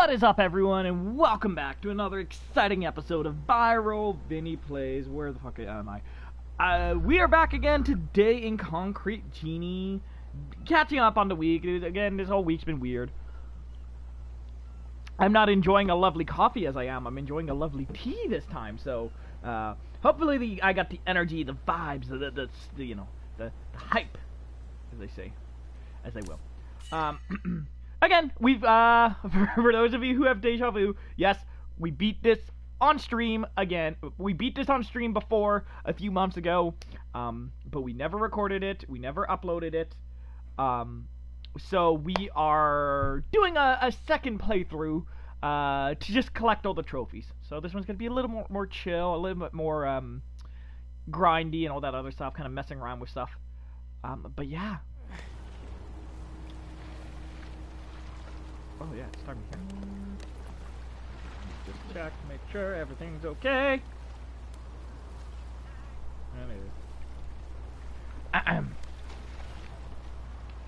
What is up, everyone, and welcome back to another exciting episode of Viral Vinnie Plays. Where the fuck am I? We are back again today in Concrete Genie, catching up on the week. Again, this whole week's been weird. I'm not enjoying a lovely coffee as I'm enjoying a lovely tea this time. So, hopefully I got the energy, the vibes, the hype, as they say, as they will. Again, we've, for those of you who have deja vu, yes, we beat this on stream again. We beat this on stream before, a few months ago, but we never recorded it, we never uploaded it, so we are doing a second playthrough, to just collect all the trophies. So this one's gonna be a little more chill, a little bit more, grindy and all that other stuff, kind of messing around with stuff, but yeah. Oh yeah, it's starting here. Just check, make sure everything's okay.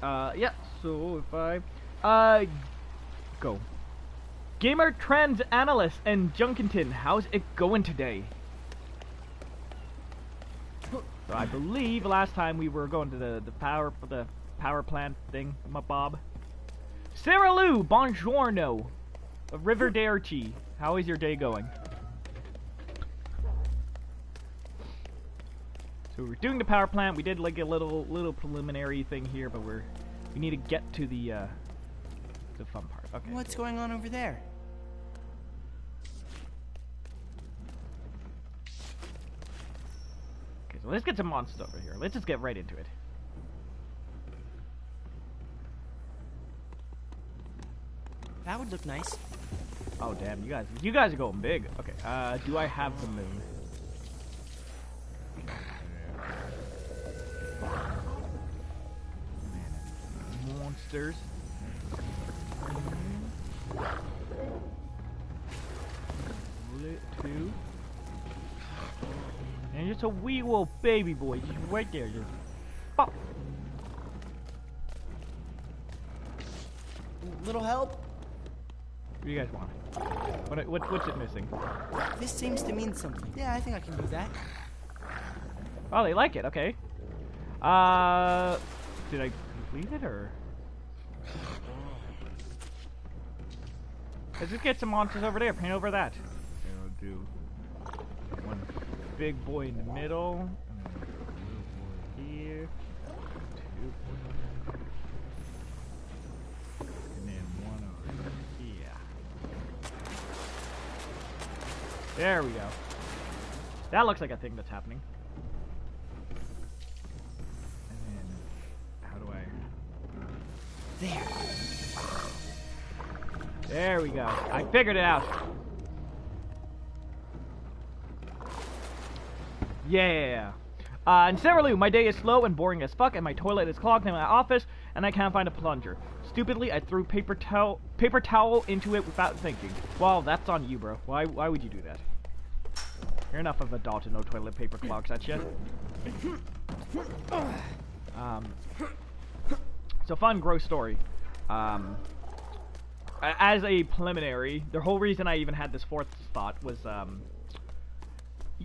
Yeah, so if I, go. Gamer Trends Analyst and Junkenton, how's it going today? So I believe last time we were going to the power plant thing, my Bob. Sarah Lou, buongiorno. Riverderci, how is your day going? So we're doing the power plant. We did like a little preliminary thing here, but we need to get to the fun part. Okay. What's going on over there? Okay, so let's get some monsters over here. Let's just get right into it. That would look nice. Oh damn, you guys are going big. Okay, do I have the moon? Monsters. Two. And just a wee little baby boy, just right there, just pop. Little help? What do you guys want? What's it missing? This seems to mean something. Yeah, I think I can do that. Oh, they like it. Okay. Did I complete it or? Let's just get some monsters over there. Paint over that. And I'll do one big boy in the middle, and then a little boy here. Two. There we go. That looks like a thing that's happening. And then, how do I... There. There we go. I figured it out. Yeah. And Sarah Lou, my day is slow and boring as fuck, and my toilet is clogged in my office, and I can't find a plunger. Stupidly, I threw paper towel into it without thinking. Well, that's on you, bro. Why would you do that? You're enough of a doll to know toilet paper clogs that shit. So fun, gross story. As a preliminary, the whole reason I even had this fourth thought was,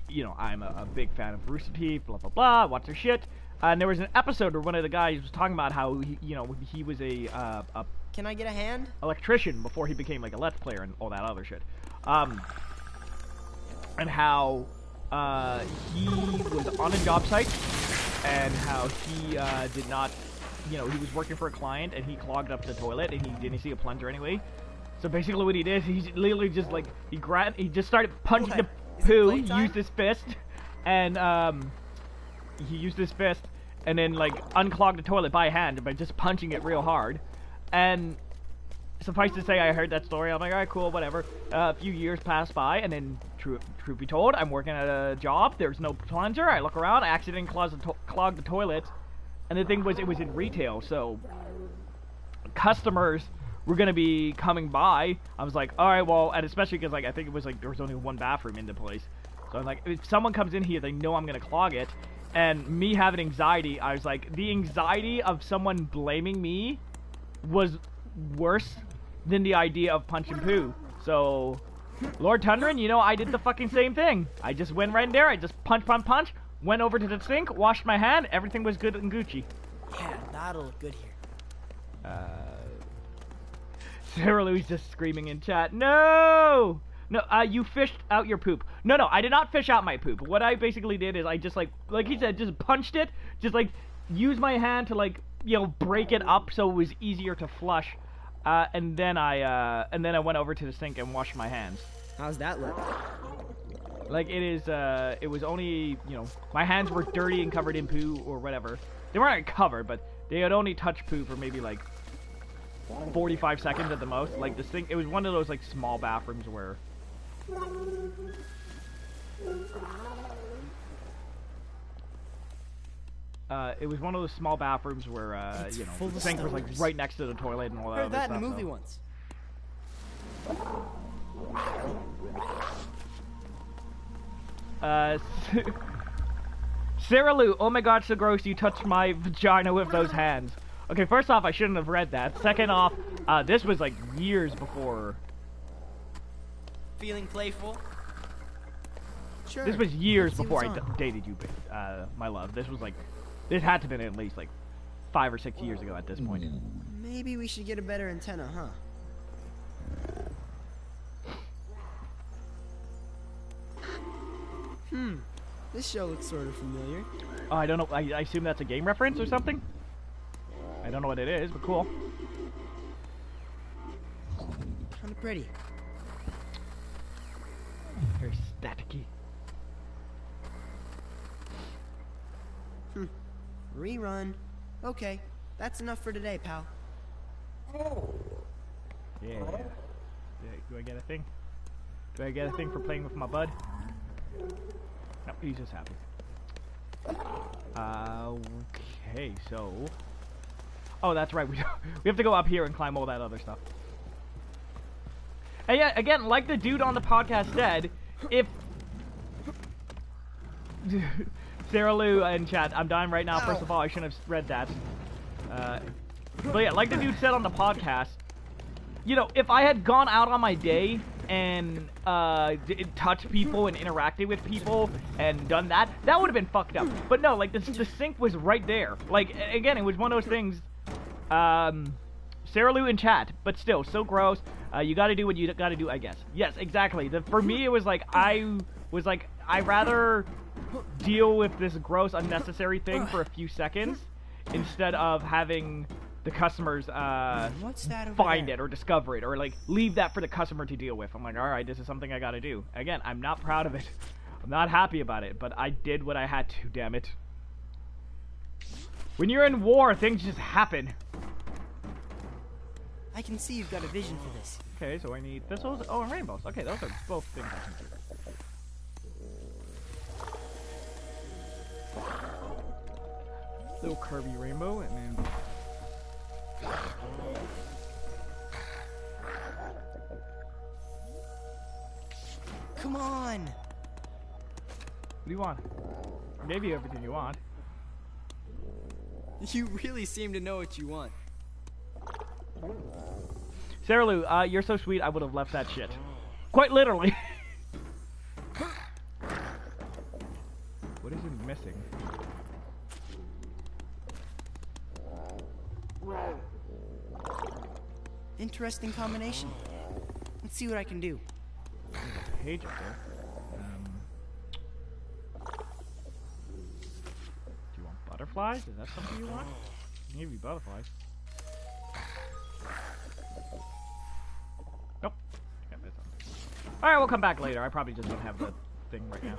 you know, I'm a big fan of Rooster Teeth, blah blah blah, watch their shit. And there was an episode where one of the guys was talking about how he was a Can I get a hand? Electrician before he became like a Let's Player and all that other shit. And how he was on a job site and how he did not, he was working for a client and he clogged up the toilet and he didn't see a plunger anyway. So basically what he did, he literally just like he just started punching the poo, used his fist, and he used his fist and then like unclogged the toilet by hand by just punching it real hard. And suffice to say, I heard that story. I'm like, alright, cool, whatever. A few years passed by, and then, truth be told, I'm working at a job. There's no plunger. I look around, I accidentally clogged the toilet. And the thing was, it was in retail, so customers were gonna be coming by. I was like, alright, well, and especially because, like, I think it was like there was only one bathroom in the place. So I'm like, if someone comes in here, they know I'm gonna clog it. And me having anxiety, I was like, the anxiety of someone blaming me was worse than the idea of punch and poo. So, Lord Tundran, you know, I did the fucking same thing. I just went right in there, I just punch, went over to the sink, washed my hand, everything was good and Gucci. Yeah, that'll look good here. Sarah Lou's just screaming in chat, no! No, you fished out your poop. No, I did not fish out my poop. What I basically did is I just, like he said, just punched it, just, like, used my hand to, like, you know, break it up so it was easier to flush. And then I went over to the sink and washed my hands. How's that look? Like, it was only, you know, my hands were dirty and covered in poo or whatever. They weren't covered, but they had only touched poo for maybe, like, 45 seconds at the most. Like, this thing, it was one of those, like, small bathrooms where... it was one of those small bathrooms where, you know, the sink was, like, right next to the toilet and all that Heard that in a stuff, movie so. once. Sarah Lou, oh my god, so gross, you touched my vagina with those hands. Okay, first off, I shouldn't have read that. Second off, this was, like, years before... Feeling playful? Sure. This was years before I dated you, my love. This was, like... This had to have been at least, like, 5 or 6 years ago at this point. Maybe we should get a better antenna, huh? This show looks sort of familiar. Oh, I don't know. I assume that's a game reference or something? I don't know what it is, but cool. Kinda pretty. Very staticky. Rerun. Okay, that's enough for today, pal. Yeah. Do I get a thing? Do I get a thing for playing with my bud? No, he's just happy. Okay, so... Oh, that's right. We have to go up here and climb all that other stuff. And yeah, again, like the dude on the podcast said, if... Sarah Lou in chat, I'm dying right now. First of all, I shouldn't have read that. But yeah, like the dude said on the podcast, you know, if I had gone out on my day and touched people and interacted with people and done that, that would have been fucked up. But no, like the sink was right there. Like, again, it was one of those things. Sarah Lou in chat, but still, so gross. You gotta do what you gotta do, I guess. Yes, exactly. For me, it was like, I'd rather deal with this gross, unnecessary thing for a few seconds instead of having the customers find it or discover it, or like leave that for the customer to deal with. I'm like, all right, this is something I gotta do. Again, I'm not proud of it. I'm not happy about it, but I did what I had to, damn it. When you're in war, things just happen. I can see you've got a vision for this. Okay, so I need thistles. Oh, and rainbows. Okay, those are both things I can do. Little curvy rainbow, and then... Come on! What do you want? I gave you everything you want. You really seem to know what you want. Sarah Lou, you're so sweet, I would have left that shit. Quite literally. What is it missing? Interesting combination. Let's see what I can do. There's a page up there. Do you want butterflies? Is that something you want? Maybe butterflies. Nope. Alright, we'll come back later. I probably just don't have the thing right now.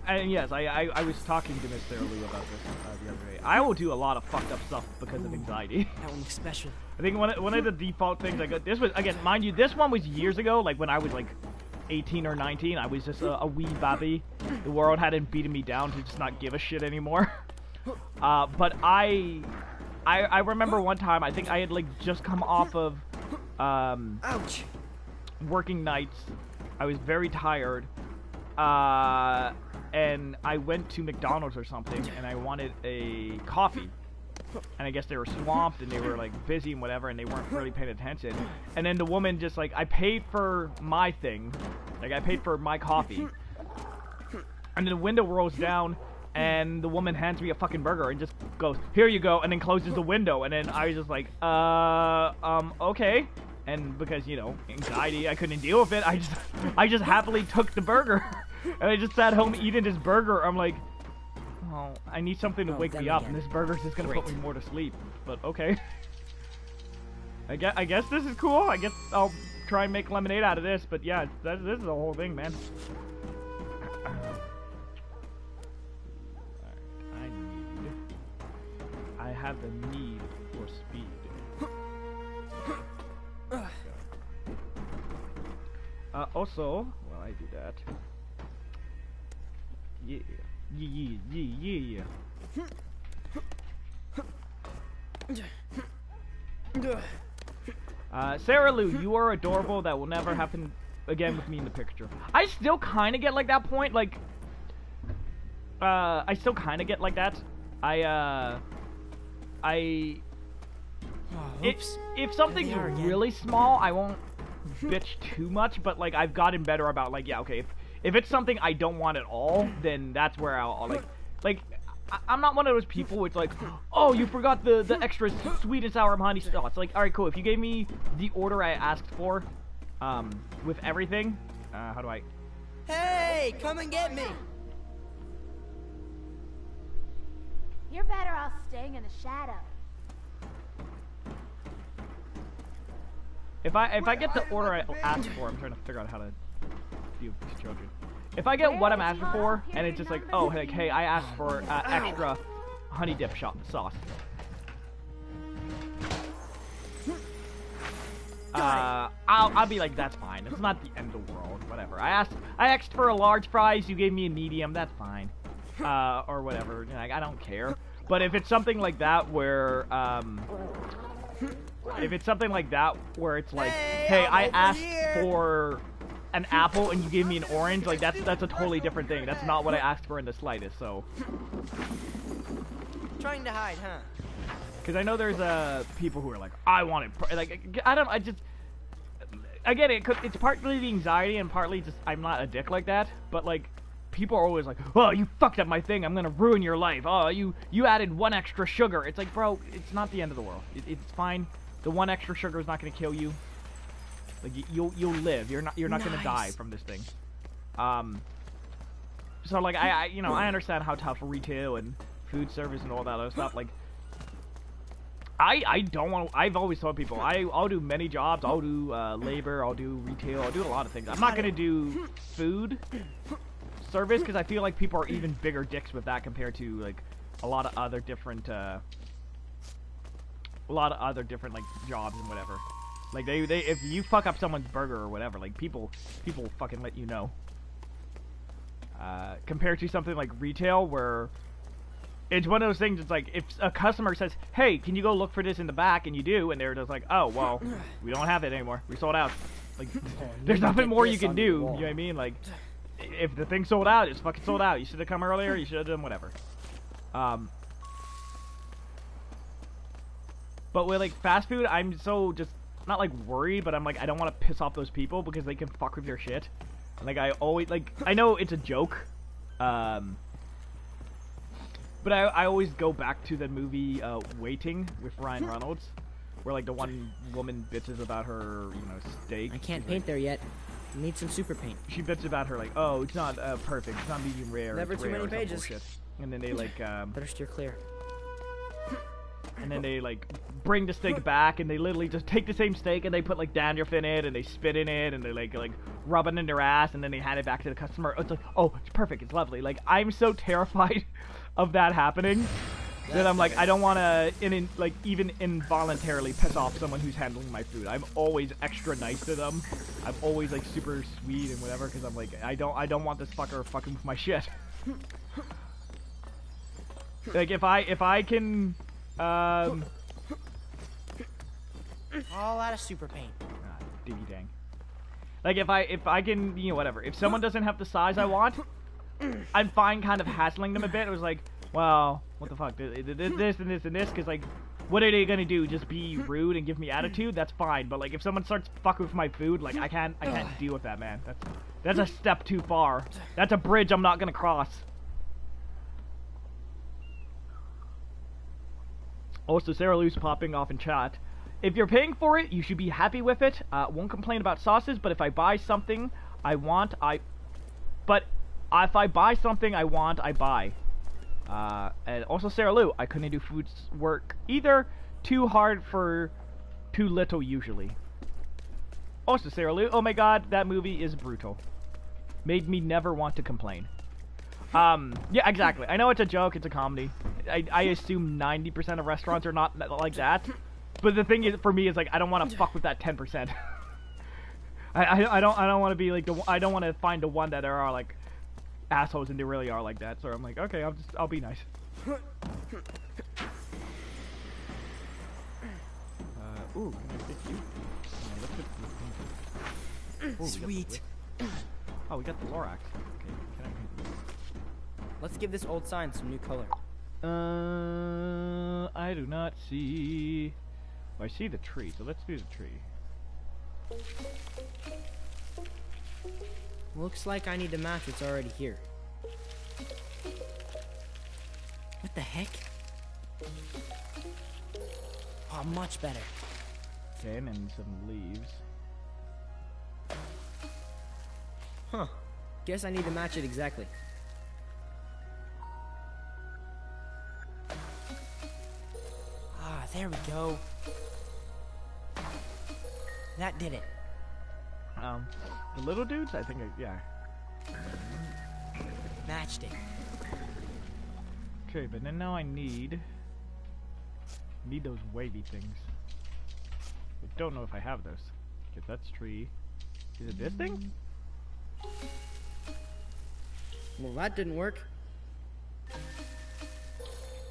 And yes, I was talking to Miss Sarah Lou about this the other day. I will do a lot of fucked up stuff because of anxiety. That one looks special. I think one of the default things I got, this was, again, mind you, this one was years ago, like when I was like 18 or 19. I was just a wee babby. The world hadn't beaten me down to just not give a shit anymore. But I remember one time, I think I had like just come off of Ouch! Working nights. I was very tired. And I went to McDonald's or something, and I wanted a coffee. and I guess they were swamped and they were like busy and whatever, and they weren't really paying attention. And then the woman just like, I paid for my thing, like I paid for my coffee, and then the window rolls down, and the woman hands me a fucking burger and just goes, "Here you go," and then closes the window. And then I was just like, okay. And because, you know, anxiety, I couldn't deal with it. I just happily took the burger, and I just sat home eating this burger. I'm like, oh, I need something to wake me up, and this burger's just gonna put me more to sleep. But okay. I guess this is cool. I guess I'll try and make lemonade out of this. But yeah, this is the whole thing, man. I have the need for speed. Also, while I do that, yeah. Sarah Lou, you are adorable. That will never happen again with me in the picture. I still kind of get like that point, like, I still kind of get like that. If something's really small, I won't bitch too much, but like I've gotten better about like, yeah, okay, if it's something I don't want at all, then that's where I'll like I'm not one of those people which like, oh, you forgot the extra sweet and sour honey sauce. Like, all right, cool. If you gave me the order I asked for, with everything, how do I? Hey, come and get me. You're better off staying in the shadow. If I get the order I asked for, I'm trying to figure out how to deal with these children. If I get what I'm asking for, and it's just like, oh, like, hey, I asked for extra honey dip sauce. I'll be like, that's fine. It's not the end of the world. Whatever. I asked for a large fries. You gave me a medium. That's fine. Or whatever. Like, I don't care. But if it's something like that where it's like, hey, I asked for an apple and you gave me an orange, like that's a totally different thing. That's not what I asked for in the slightest. So Trying to hide, huh? because I know there's people who are like, I want it, like, I get it. It's partly the anxiety and partly just I'm not a dick like that. But like, people are always like, oh, you fucked up my thing, I'm gonna ruin your life. Oh, you added one extra sugar. It's like, bro, it's not the end of the world. It's fine. The one extra sugar is not gonna kill you. Like, you'll live. You're not gonna die from this thing. So like I understand how tough retail and food service and all that other stuff. Like, I don't want. I've always told people I'll do many jobs. I'll do labor. I'll do retail. I'll do a lot of things. I'm not gonna do food service because I feel like people are even bigger dicks with that compared to like a lot of other different like jobs and whatever. Like they if you fuck up someone's burger or whatever, like people fucking let you know. Compared to something like retail where it's one of those things. It's like if a customer says, "Hey, can you go look for this in the back?" and you do, and they're just like, "Oh, well, we don't have it anymore. We sold out." Like, there's nothing more you can do. You know what I mean? Like, if the thing sold out, it's fucking sold out. You should have come earlier. You should have done whatever. But with like fast food, I'm so just not like worried, but I'm like I don't want to piss off those people because they can fuck with your shit. Like I always like I know it's a joke, but I always go back to the movie Waiting with Ryan Reynolds, where like the one woman bitches about her steak. I can't paint there yet. I need some super paint. She bitches about her like, oh, it's not perfect, it's not medium rare. Never it's too rare many pages. Bullshit. And then they like Better steer clear. and then they like bring the steak back and they literally just take the same steak and they put like dandruff in it and they spit in it and they like rub it in their ass and then they hand it back to the customer. It's like, oh, it's perfect, it's lovely. Like, I'm so terrified of that happening that I'm like, I don't want to even involuntarily piss off someone who's handling my food. I'm always extra nice to them. I'm always like super sweet and whatever because I'm like, I don't want this fucker fucking with my shit. Like if I can all out of super paint. Diggy dang. Like if I can, whatever. If someone doesn't have the size I want, I'm fine kind of hassling them a bit. It was like, Well, what the fuck? This and this and this, because, like, what are they gonna do? Just be rude and give me attitude? That's fine. But, like, if someone starts fucking with my food, like, I can't deal with that, man. That's a step too far. That's a bridge I'm not gonna cross. Also, Sarah Lou's popping off in chat. If you're paying for it, you should be happy with it. Won't complain about sauces, but if I buy something I want, But if I buy something I want, I buy. And also Sarah Lou, I couldn't do food work either. Too hard for too little usually. Also Sarah Lou, oh my god, that movie is brutal. Made me never want to complain. Yeah, exactly. I know it's a joke, it's a comedy. I assume 90% of restaurants are not like that. But the thing is, for me, is like I don't want to fuck with that 10%. I don't want to be like I don't want to find the one that there are like assholes and they really are like that. So I'm like, okay, I'll be nice. Ooh, ooh, Sweet. Oh, we got the Lorax. Okay, can I? Let's give this old sign some new color. I do not see. Well, I see the tree, so let's do the tree. Looks like I need to match what's already here. What the heck? Oh, much better. Okay, and then some leaves. Huh. Guess I need to match it exactly. Ah, there we go. That did it. The little dudes? I think, yeah. Matched it. Okay, but then now I need those wavy things. I don't know if I have those. Okay, that's tree. Is it this thing? Well, that didn't work.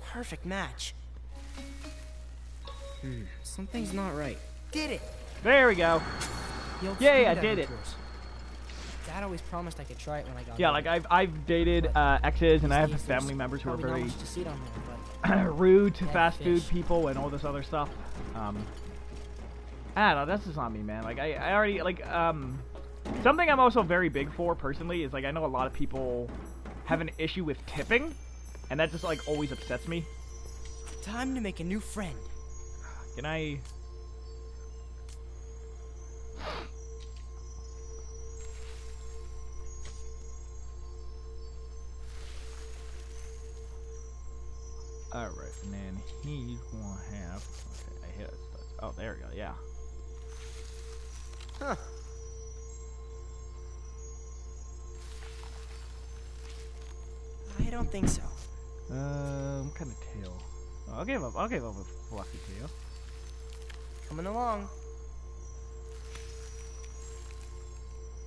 Perfect match. Something's not right. Did it! There we go. Yay, I did it. Dad always promised I could try it when I got Yeah, older. like I've dated exes and I have These days, family members who are probably not very much to see on there, but rude to Dead fast food fish. people and all this other stuff. I don't know, that's just not me, man. Like I already like something I'm also very big for personally is like I know a lot of people have an issue with tipping, and that just like always upsets me. time to make a new friend. Can I? Alright, and then he's gonna have. Okay, I hit it. Oh, there we go, yeah. Huh. I don't think so. What kind of tail? Oh, I'll give up a fluffy tail. Coming along.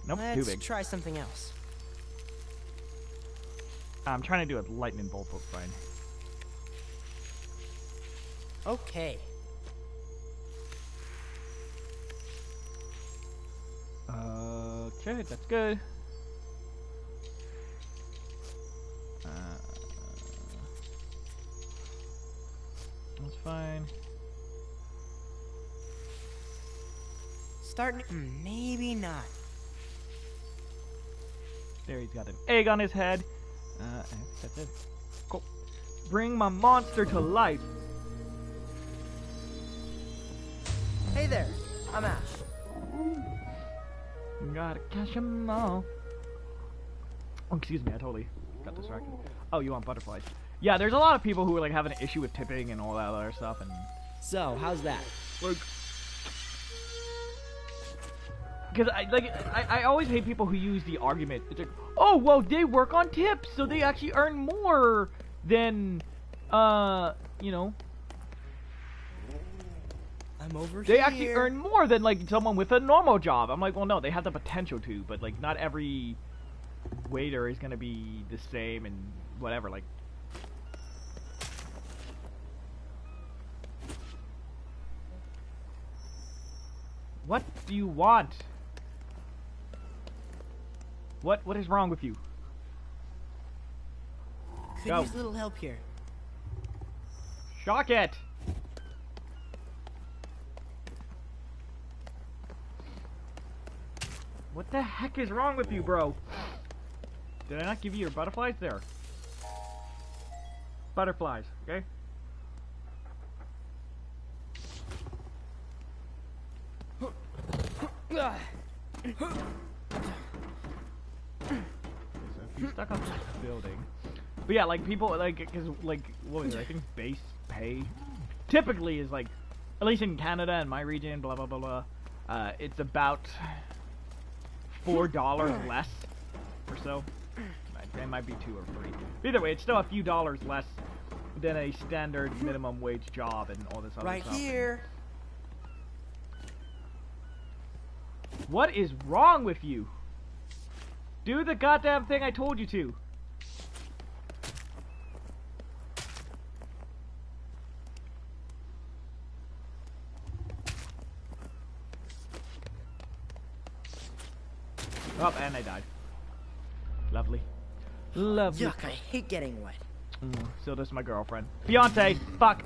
Nope, Let's too big. try something else. I'm trying to do a lightning bolt, but fine. Okay. Okay, that's good. That's fine. Starting. Maybe not. There, he's got an egg on his head. That's it. Cool. Bring my monster to life. Hey there, I'm Ash. Gotta catch 'em all. Oh, excuse me, I totally got distracted. Oh, you want butterflies? Yeah, there's a lot of people who are like having an issue with tipping and all that other stuff, and So, how's that? like, because I always hate people who use the argument. It's like, oh well, they work on tips, so they actually earn more than, you know. I'm over They here. actually earn more than like someone with a normal job. I'm like, well, no, they have the potential to, but like not every waiter is gonna be the same and whatever. Like, what do you want? What is wrong with you? Could Go. use a little help here. Shock it! What the heck is wrong with you, bro? Did I not give you your butterflies? There. Butterflies, okay? So if you stuck up this building. But yeah, like people, like, cause like, what was it? I think base pay typically is like, at least in Canada and my region, blah blah blah blah. It's about $4 less or so. It might be 2 or 3. Either way, it's still a few dollars less than a standard minimum wage job and all this other Right stuff. here. What is wrong with you? Do the goddamn thing I told you to. Oh, and I died. Lovely. Lovely. Yuck, I hate getting wet. So does my girlfriend. Fiance, fuck.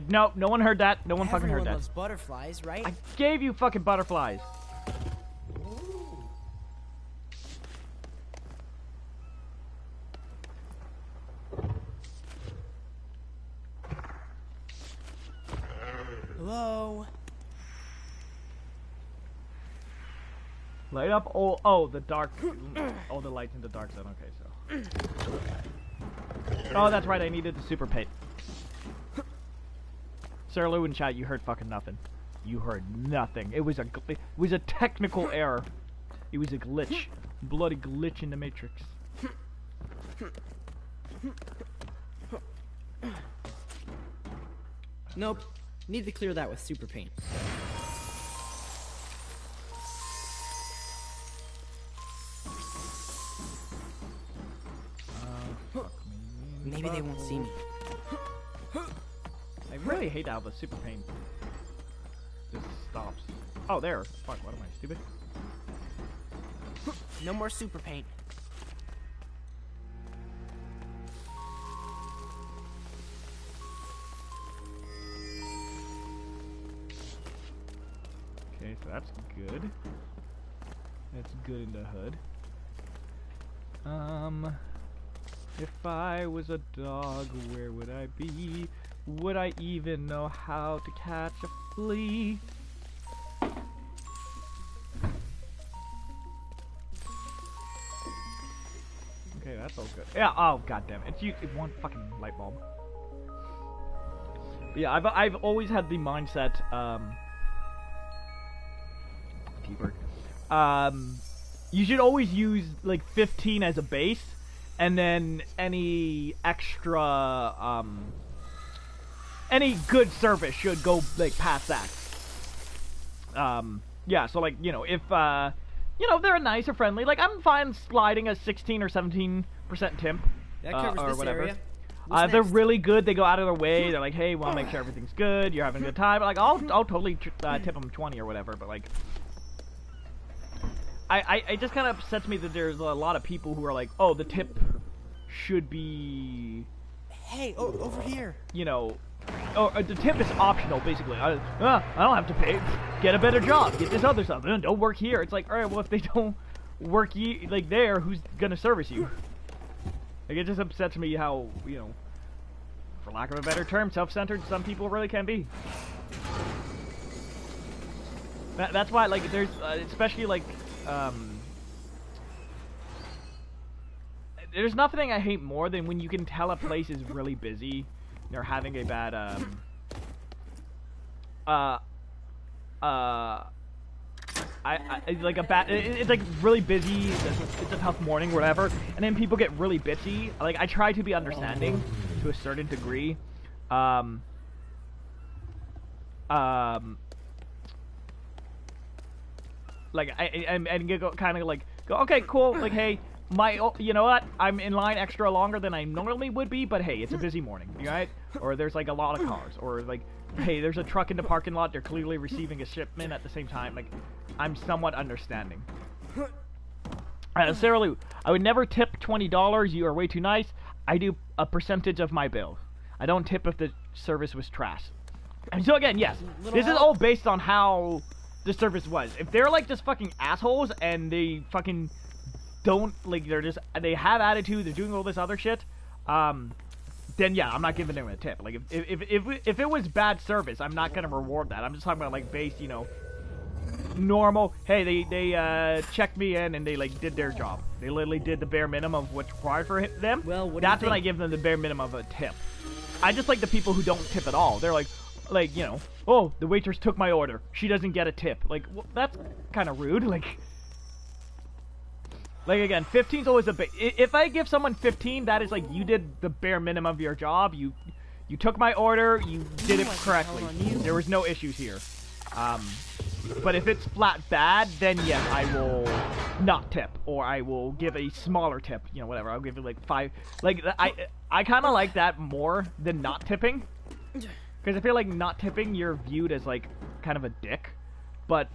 No one heard that. No one fucking heard Everyone that. loves butterflies, right? I gave you fucking butterflies. Hello? Light up oh the dark all the lights in the dark zone, okay, so. Oh, that's right, I needed the super paint. Sarah Lou in chat, you heard fucking nothing. You heard nothing. It was a technical error. It was a glitch. Bloody glitch in the matrix. Nope. Need to clear that with super paint. Fuck me. Maybe they won't see me. I really hate how the super paint just stops. Oh, there. Fuck, what am I, stupid? No more super paint. Okay, so that's good. That's good in the hood. If I was a dog, where would I be? Would I even know how to catch a flea? Okay, that's all good. Yeah, oh goddamn it. It's one fucking light bulb. But yeah, I've always had the mindset, T-Bird. You should always use like 15 as a base, and then any extra, any good service should go like past that. Yeah, so like, you know, if they're nice or friendly, like I'm fine sliding a 16 or 17% tip, That covers or this whatever. area. They're really good. They go out of their way. They're like, hey, want to make sure everything's good. You're having a good time. Like, I'll totally tip them 20 or whatever. But like, I just kind of upsets me that there's a lot of people who are like, oh, the tip should be, Hey, over here. you know, or the tip is optional, basically. I don't have to pay. Get a better job. Get this other stuff. Don't work here. It's like, all right, well, if they don't work like there, who's gonna service you? Like, it just upsets me how, you know, for lack of a better term, self-centered some people really can be. That's why, like, there's, especially, like, there's nothing I hate more than when you can tell a place is really busy. They're having a bad, it's like really busy, it's a tough morning, whatever, and then people get really bitchy. Like, I try to be understanding to a certain degree. Like, and go kind of like, go, okay, cool, like, hey, you know what, I'm in line extra longer than I normally would be, but hey, it's a busy morning, right? Or there's like a lot of cars, or like, hey, there's a truck in the parking lot, they're clearly receiving a shipment at the same time. Like, I'm somewhat understanding. Sarah Lou, I would never tip $20, you are way too nice. I do a percentage of my bill. I don't tip if the service was trash. And so again, yes, this is all based on how the service was. If they're like just fucking assholes and they fucking don't, like, they have attitude, they're doing all this other shit, then yeah, I'm not giving them a tip. Like, if it was bad service, I'm not gonna reward that. I'm just talking about, like, base, you know, normal, hey, they checked me in and they, like, did their job. They literally did the bare minimum of what's required for them. Well, what do you That's think? when I give them the bare minimum of a tip. I just like the people who don't tip at all. They're like, you know, oh, the waitress took my order. She doesn't get a tip. Like, well, that's kind of rude. Like again, 15's always a bit. If I give someone 15, that is like, you did the bare minimum of your job. You took my order. You did it correctly. There was no issues here. But if it's flat bad, then yes, I will not tip, or I will give a smaller tip. You know, whatever. I'll give it like 5. Like, I kind of like that more than not tipping, because I feel like not tipping, you're viewed as like kind of a dick. But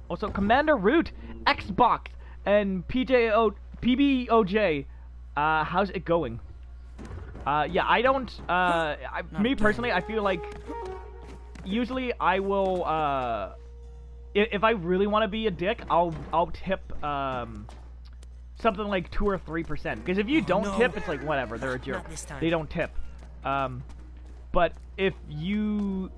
also Commander Root, Xbox, and PBOJ. How's it going? Yeah, I don't. Me personally, I feel like usually I will. If I really want to be a dick, I'll tip something like 2 or 3%. Because if you don't tip, it's like whatever, they're a jerk. They don't tip. But if you,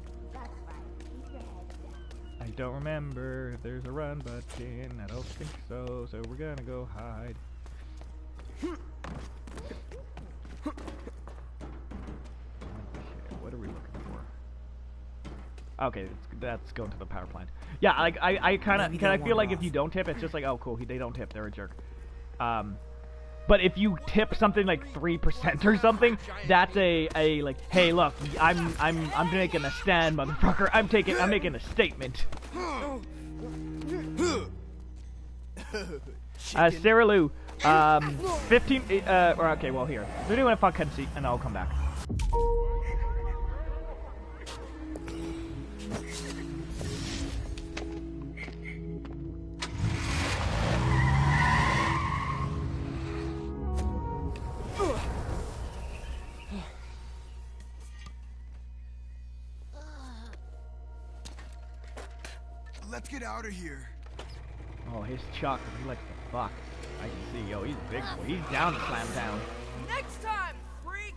I don't remember if there's a run button. I don't think so. So we're gonna go hide. What are we looking for? Okay, that's going to the power plant. Yeah, I kind of feel like if you don't tip, it's just like, oh cool, they don't tip, they're a jerk. But if you tip something like 3% or something, that's a like, hey look, I'm making a stand, motherfucker. I'm making a statement. Sarah Lou, 15. Or okay, well here, we're doing a fuck cutscene, and I'll come back. Let's get out of here. Oh, his chocolate, he likes to fuck. I can see, yo, he's a big boy. He's down to slam down. Next time, freak!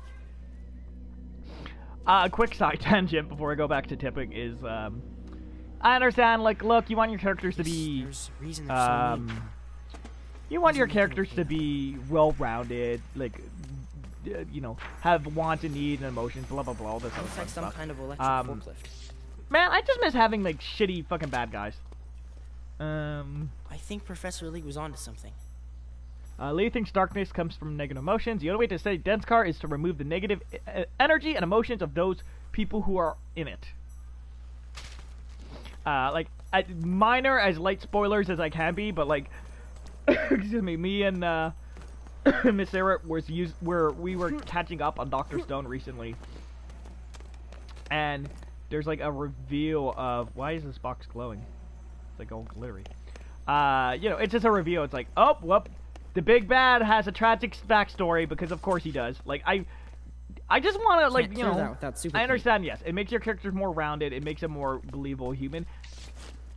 A quick side tangent before I go back to tipping is, I understand, like, look, you want your characters to be, you want your characters to be well-rounded, like, you know, have wants and needs and emotions, blah, blah, blah, all this other Looks like some stuff. kind of electric forklift. Man, I just miss having, like, shitty fucking bad guys. I think Professor Lee was onto something. Lee thinks darkness comes from negative emotions. The only way to study dense car is to remove the negative energy and emotions of those people who are in it. Like, minor as light spoilers as I can be, but like, excuse me, me and Miss Sarah we were catching up on Dr. Stone recently, and there's like a reveal of, why is this box glowing? It's like all glittery. You know, it's just a reveal. It's like, oh, whoop. The big bad has a tragic backstory, because of course he does. Like, I just want to, like, you know, I understand, yes. It makes your characters more rounded. It makes them more believable human.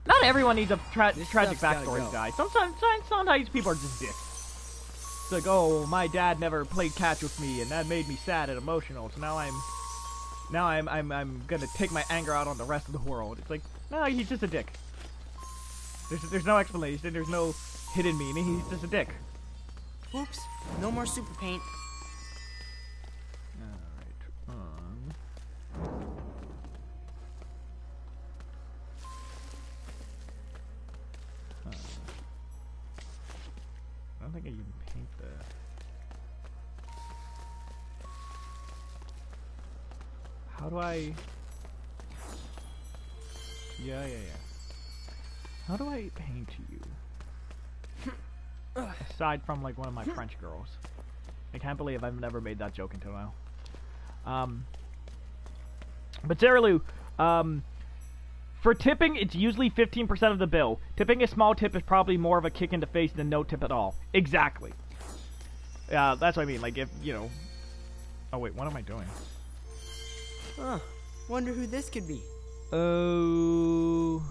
Not everyone needs a tragic backstory, guys. Sometimes people are just dicks. It's like, oh, my dad never played catch with me, and that made me sad and emotional. So now I'm gonna take my anger out on the rest of the world. It's like, no, he's just a dick. There's no explanation. There's no hidden meaning. He's just a dick. Oops, no more super paint. Alright, I don't think I even paint that. How do I... Yeah. How do I paint you? Aside from, like, one of my French girls. I can't believe I've never made that joke until now. But Sarah Lou, for tipping, it's usually 15% of the bill. Tipping a small tip is probably more of a kick in the face than no tip at all. Exactly. Yeah, that's what I mean. Like, if, you know... Oh, wait, what am I doing? Huh. Wonder who this could be. Oh...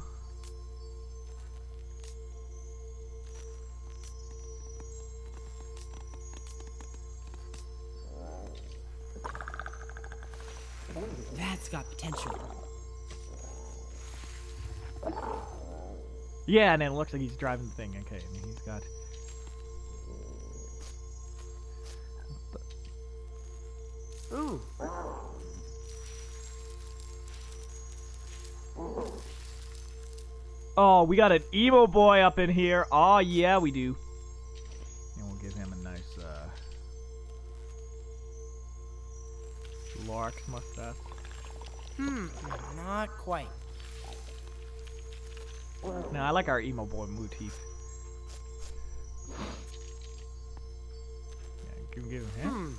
That's got potential. Yeah, and then it looks like he's driving the thing. Okay, and he's got... Ooh. Oh, we got an emo boy up in here. Oh, yeah, we do. And we'll give him a nice, Lark mustache. Not quite. No, I like our emo boy motif. Yeah, can we give him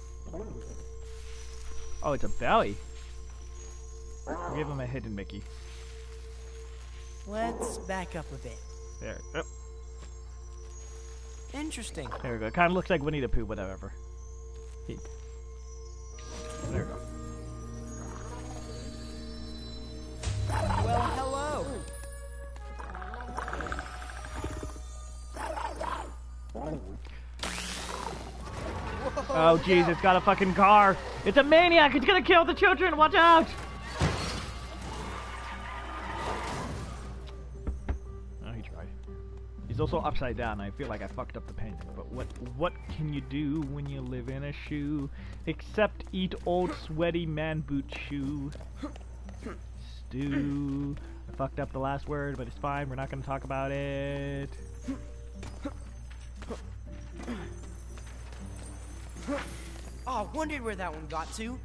Oh, it's a belly. We'll give him a hidden Mickey. Let's back up a bit. There. Yep. Interesting. There we go. Kind of looks like Winnie the Pooh, whatever. There we go. Well, hello. Oh, jeez, it's got a fucking car. It's a maniac. It's gonna kill the children. Watch out. Oh, he tried. He's also upside down. I feel like I fucked up the painting. But what can you do when you live in a shoe? Except eat old sweaty man boot shoe. Stew. I fucked up the last word, but it's fine. We're not gonna talk about it. Oh, wondered where that one got to.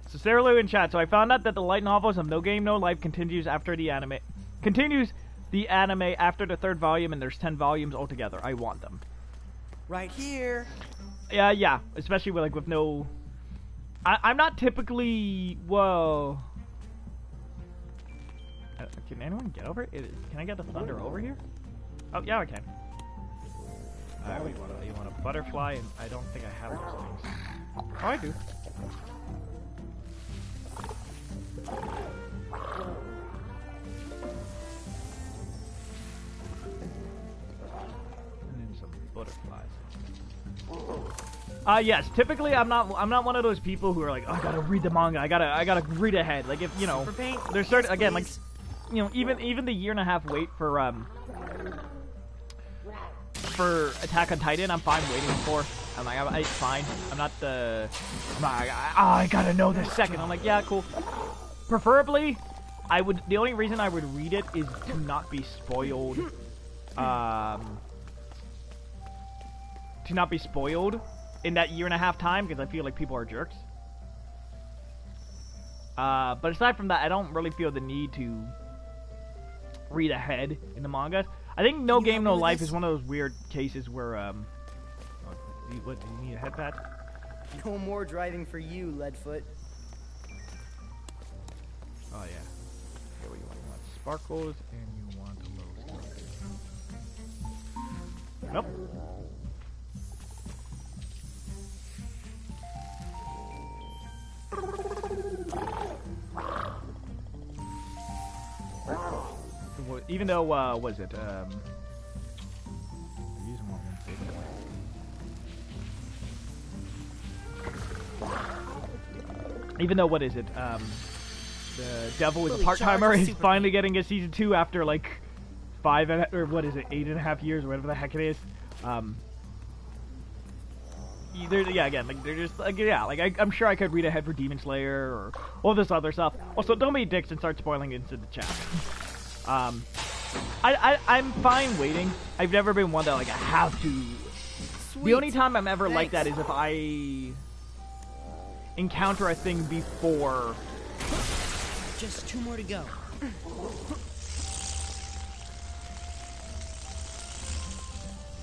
So Sarah Lou in chat. So I found out that the light novels of No Game No Life continues after the anime. Continues the anime after the 3rd volume, and there's 10 volumes altogether. I want them. Right here. Yeah. Especially with no. I'm not typically. Whoa. Can anyone get over it? Can I get the thunder over here? Oh yeah, I can. Alright, you want a butterfly, and I don't think I have those things. Oh, I do. And then some butterflies. Yes, typically I'm not one of those people who are like, oh, I gotta read the manga, I gotta read ahead. Like, if, you know, there's certain, again, like, you know, even the 1.5 year wait for Attack on Titan, I'm fine waiting for. I'm like, it's fine. I'm not I gotta know this second. I'm like, yeah, cool. Preferably, the only reason I would read it is to not be spoiled. To not be spoiled in that 1.5 year time, because I feel like people are jerks. But aside from that, I don't really feel the need to read ahead in the manga. I think No Game No Life is one of those weird cases where do you need a head pat? No more driving for you, Leadfoot. Oh yeah. Okay, what do you want? You want sparkles and you want low. Nope. Even though, was it, even though, what is it, the Devil is a part-timer, he's finally getting a season 2 after, like, 8.5 years, or whatever the heck it is. Yeah, again, like, they're just, like, yeah, like, I'm sure I could read ahead for Demon Slayer, or all this other stuff. Also, don't be dicks and start spoiling into the chat. I'm fine waiting. I've never been one that, like, I have to. Sweet. The only time I'm ever like that is if I encounter a thing before. Just 2 more to go.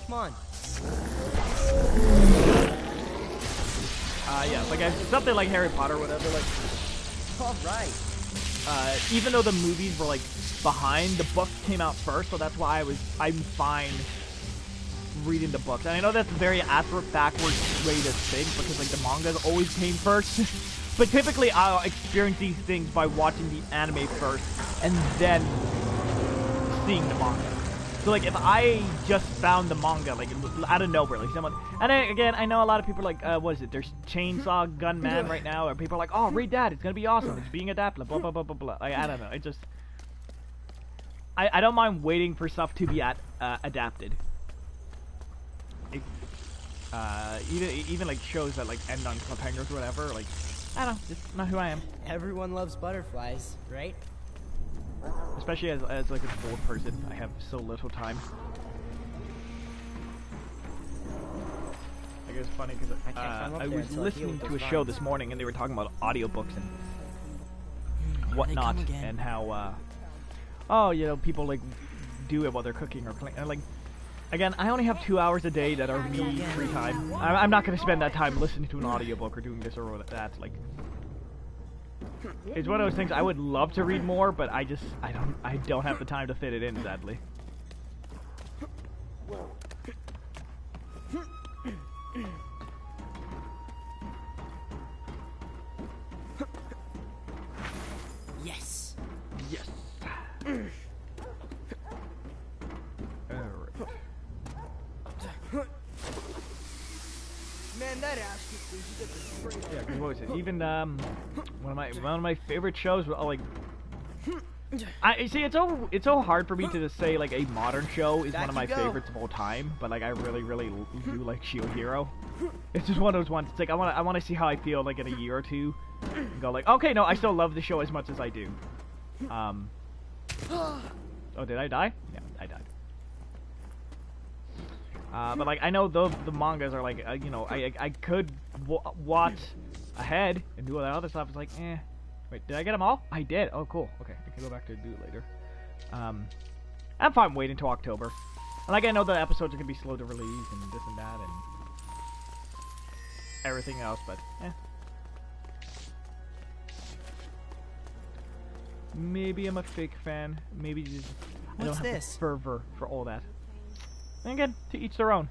Come on. Yeah, like something like Harry Potter or whatever, like. All right. Even though the movies were like behind, the book came out first, so that's why I'm fine reading the books. And I know that's a very backwards way to think because like the mangas always came first. But typically I'll experience these things by watching the anime first and then seeing the manga. So like if I just found the manga like out of nowhere, like someone, and then, again I know a lot of people are like what is it? There's Chainsaw Gunman right now, or people are like, oh, read that, it's gonna be awesome, it's being adapted, blah blah blah blah blah. Like, I don't know, it just I don't mind waiting for stuff to be adapted. Even like shows that like end on cliffhangers or whatever, like I don't know, it's not who I am. Everyone loves butterflies, right? Especially as like an old person, I have so little time. Like, it's funny because I was listening to a show this morning and they were talking about audiobooks and whatnot, and how oh, you know, people like do it while they're cooking or cleaning. Like, again, I only have 2 hours a day that are me free time. I'm not going to spend that time listening to an audiobook or doing this or that. Like, it's one of those things I would love to read more, but I don't have the time to fit it in, sadly. Yes. Yes. Man, that ass kicked me. She got this crazy. Yeah, 'cause what was it? Even one of my favorite shows was like. I see. It's so hard for me to just say like a modern show is one of my favorites of all time, but like I really do like Shield Hero. It's just one of those ones. It's like I want to see how I feel like in a year or two, and go like, okay, no, I still love the show as much as I do. Oh, did I die? Yeah, I died. But like I know the mangas are like you know, I could watch ahead and do all that other stuff. It's like wait, did I get them all? I did. Oh, cool. Okay, I can go back to do it later. I'm fine waiting until October. And like I know the episodes are gonna be slow to release and this and that and everything else, but maybe I'm a fake fan. Maybe just I don't have the fervor for all that. And again, to each their own.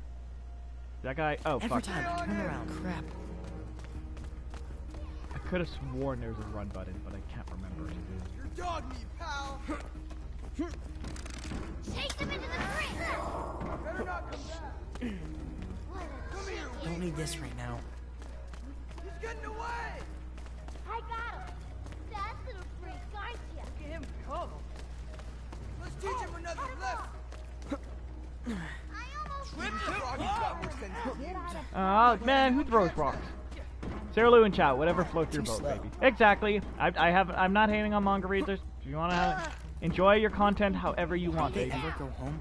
That guy. Oh, Every fuck. time I turn around, crap. I could have sworn there was a run button, but I can't remember. Your dog me, pal. Chase him into the street! Better not come back. Come here. Don't need this right now. He's getting away. I got him! That little freak, aren't ya? Look at him go. Let's teach him another lesson. I almost Froggy's got more sense than you. Oh man, who throws rocks? Sarah Lou in chat, whatever floats your boat, baby. Exactly. I'm not hating on manga readers. If you wanna enjoy your content however you want, baby. Ever go home?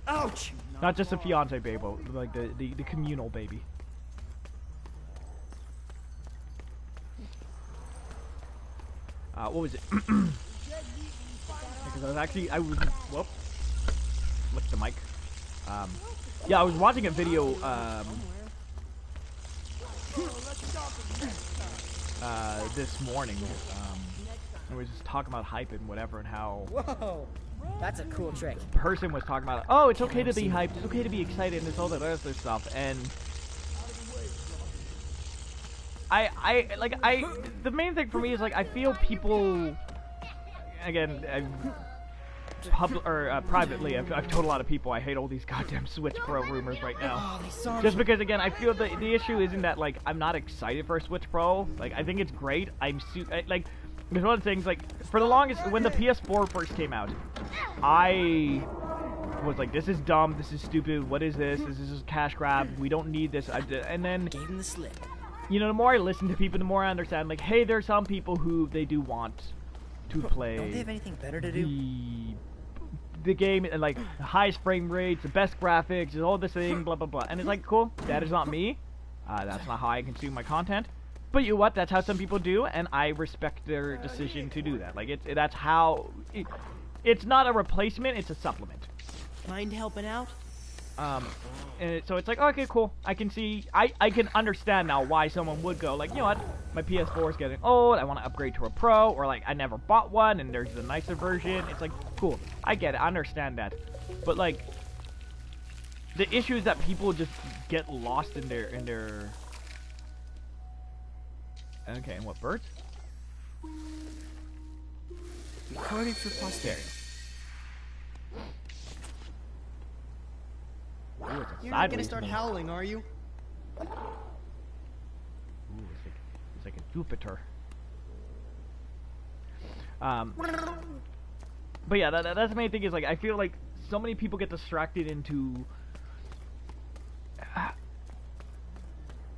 Ouch! Not just a fiance baby, like the communal baby. What was it? Because I was whoop. Lick the mic. Yeah, I was watching a video this morning. I was just talking about hype and whatever and how Whoa! That's a cool trick. person was talking about, oh, it's okay to be hyped, it's okay to be excited, and it's all that other stuff, and the main thing for me is like I feel people, again, privately, I've told a lot of people I hate all these goddamn Switch Pro rumors right now. Just because, again, I feel the issue isn't that like I'm not excited for a Switch Pro. Like I think it's great. Like there's one of the things like for the longest when the PS4 first came out, I was like, this is dumb, this is stupid, what is this? This is just a cash grab. We don't need this. And then Gave him the slip. you know, the more I listen to people, the more I understand. Like, hey, there's some people who they do want to play. Don't they have anything better to do? The game and like the highest frame rates, the best graphics, all this thing, blah blah blah. And it's like, cool, that is not me. That's not how I consume my content. But you know what? That's how some people do, and I respect their decision to do that. Like that's how. It's not a replacement; it's a supplement. Mind helping out? And so it's like, okay, cool. I can see, I can understand now why someone would go like, you know what, my PS4 is getting old, I want to upgrade to a Pro, or like, I never bought one, and there's a nicer version. It's like, cool, I get it, I understand that. But like, the issue is that people just get lost in their Okay, and what birds? Recording for posterity. Ooh, it's a You're not gonna sideways start moon. howling, are you? Ooh, it's like a Jupiter. But yeah, that's the main thing is like I feel like so many people get distracted into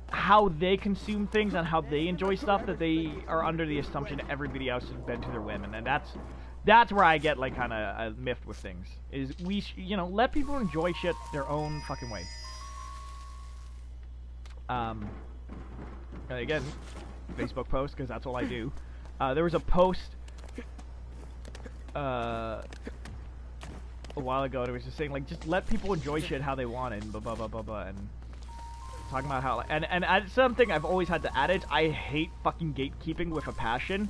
how they consume things and how they enjoy stuff that they are under the assumption that everybody else should bend to their whim, and that's where I get like kind of miffed with things. Is you know, let people enjoy shit their own fucking way. And again, Facebook post because that's all I do. There was a post a while ago. It was just saying like just let people enjoy shit how they want it, and blah blah blah blah blah, and talking about how and something I've always had to add is I hate fucking gatekeeping with a passion.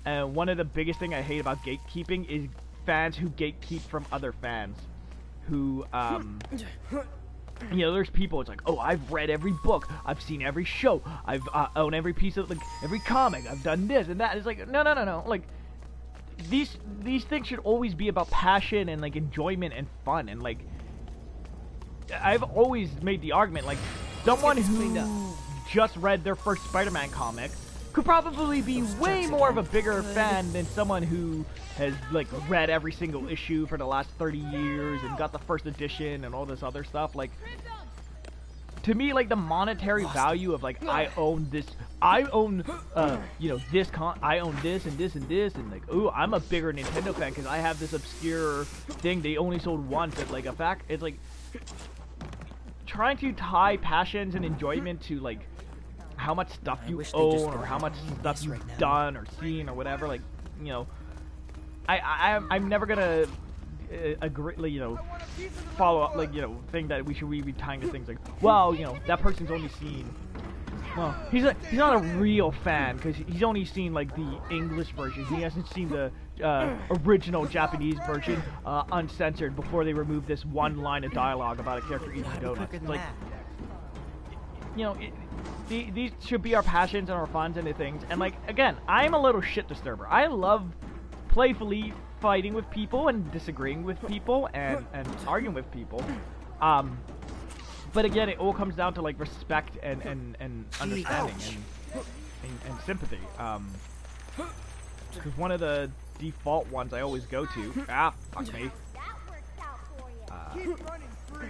And one of the biggest thing I hate about gatekeeping is fans who gatekeep from other fans. Who, you know, there's people, it's like, oh, I've read every book, I've seen every show, I've owned every piece of, like, every comic, I've done this and that. It's like, no. Like, these things should always be about passion and, like, enjoyment and fun. And, like, I've always made the argument, like, someone who just read their first Spider-Man comic could probably be way more of a bigger fan than someone who has like read every single issue for the last 30 years and got the first edition and all this other stuff. Like, to me, like, the monetary value of like I own this, I own you know, I own this and this and this, and like, ooh, I'm a bigger Nintendo fan because I have this obscure thing they only sold once at like a fact. It's like trying to tie passions and enjoyment to like how much stuff you own or how much stuff you've done or seen or whatever. Like, you know, I'm never gonna agree, like, you know, follow up, like, you know, think that we should be tying to things like, well, you know, that person's only seen, well, he's not a real fan because he's only seen like the English version. He hasn't seen the original Japanese version uncensored before they removed this one line of dialogue about a character eating donuts. It's like, you know, these should be our passions and our funs and the things. And like, again, I'm a little shit disturber. I love playfully fighting with people and disagreeing with people and arguing with people. But again, it all comes down to like respect and understanding and sympathy. Because one of the default ones I always go to, fuck me,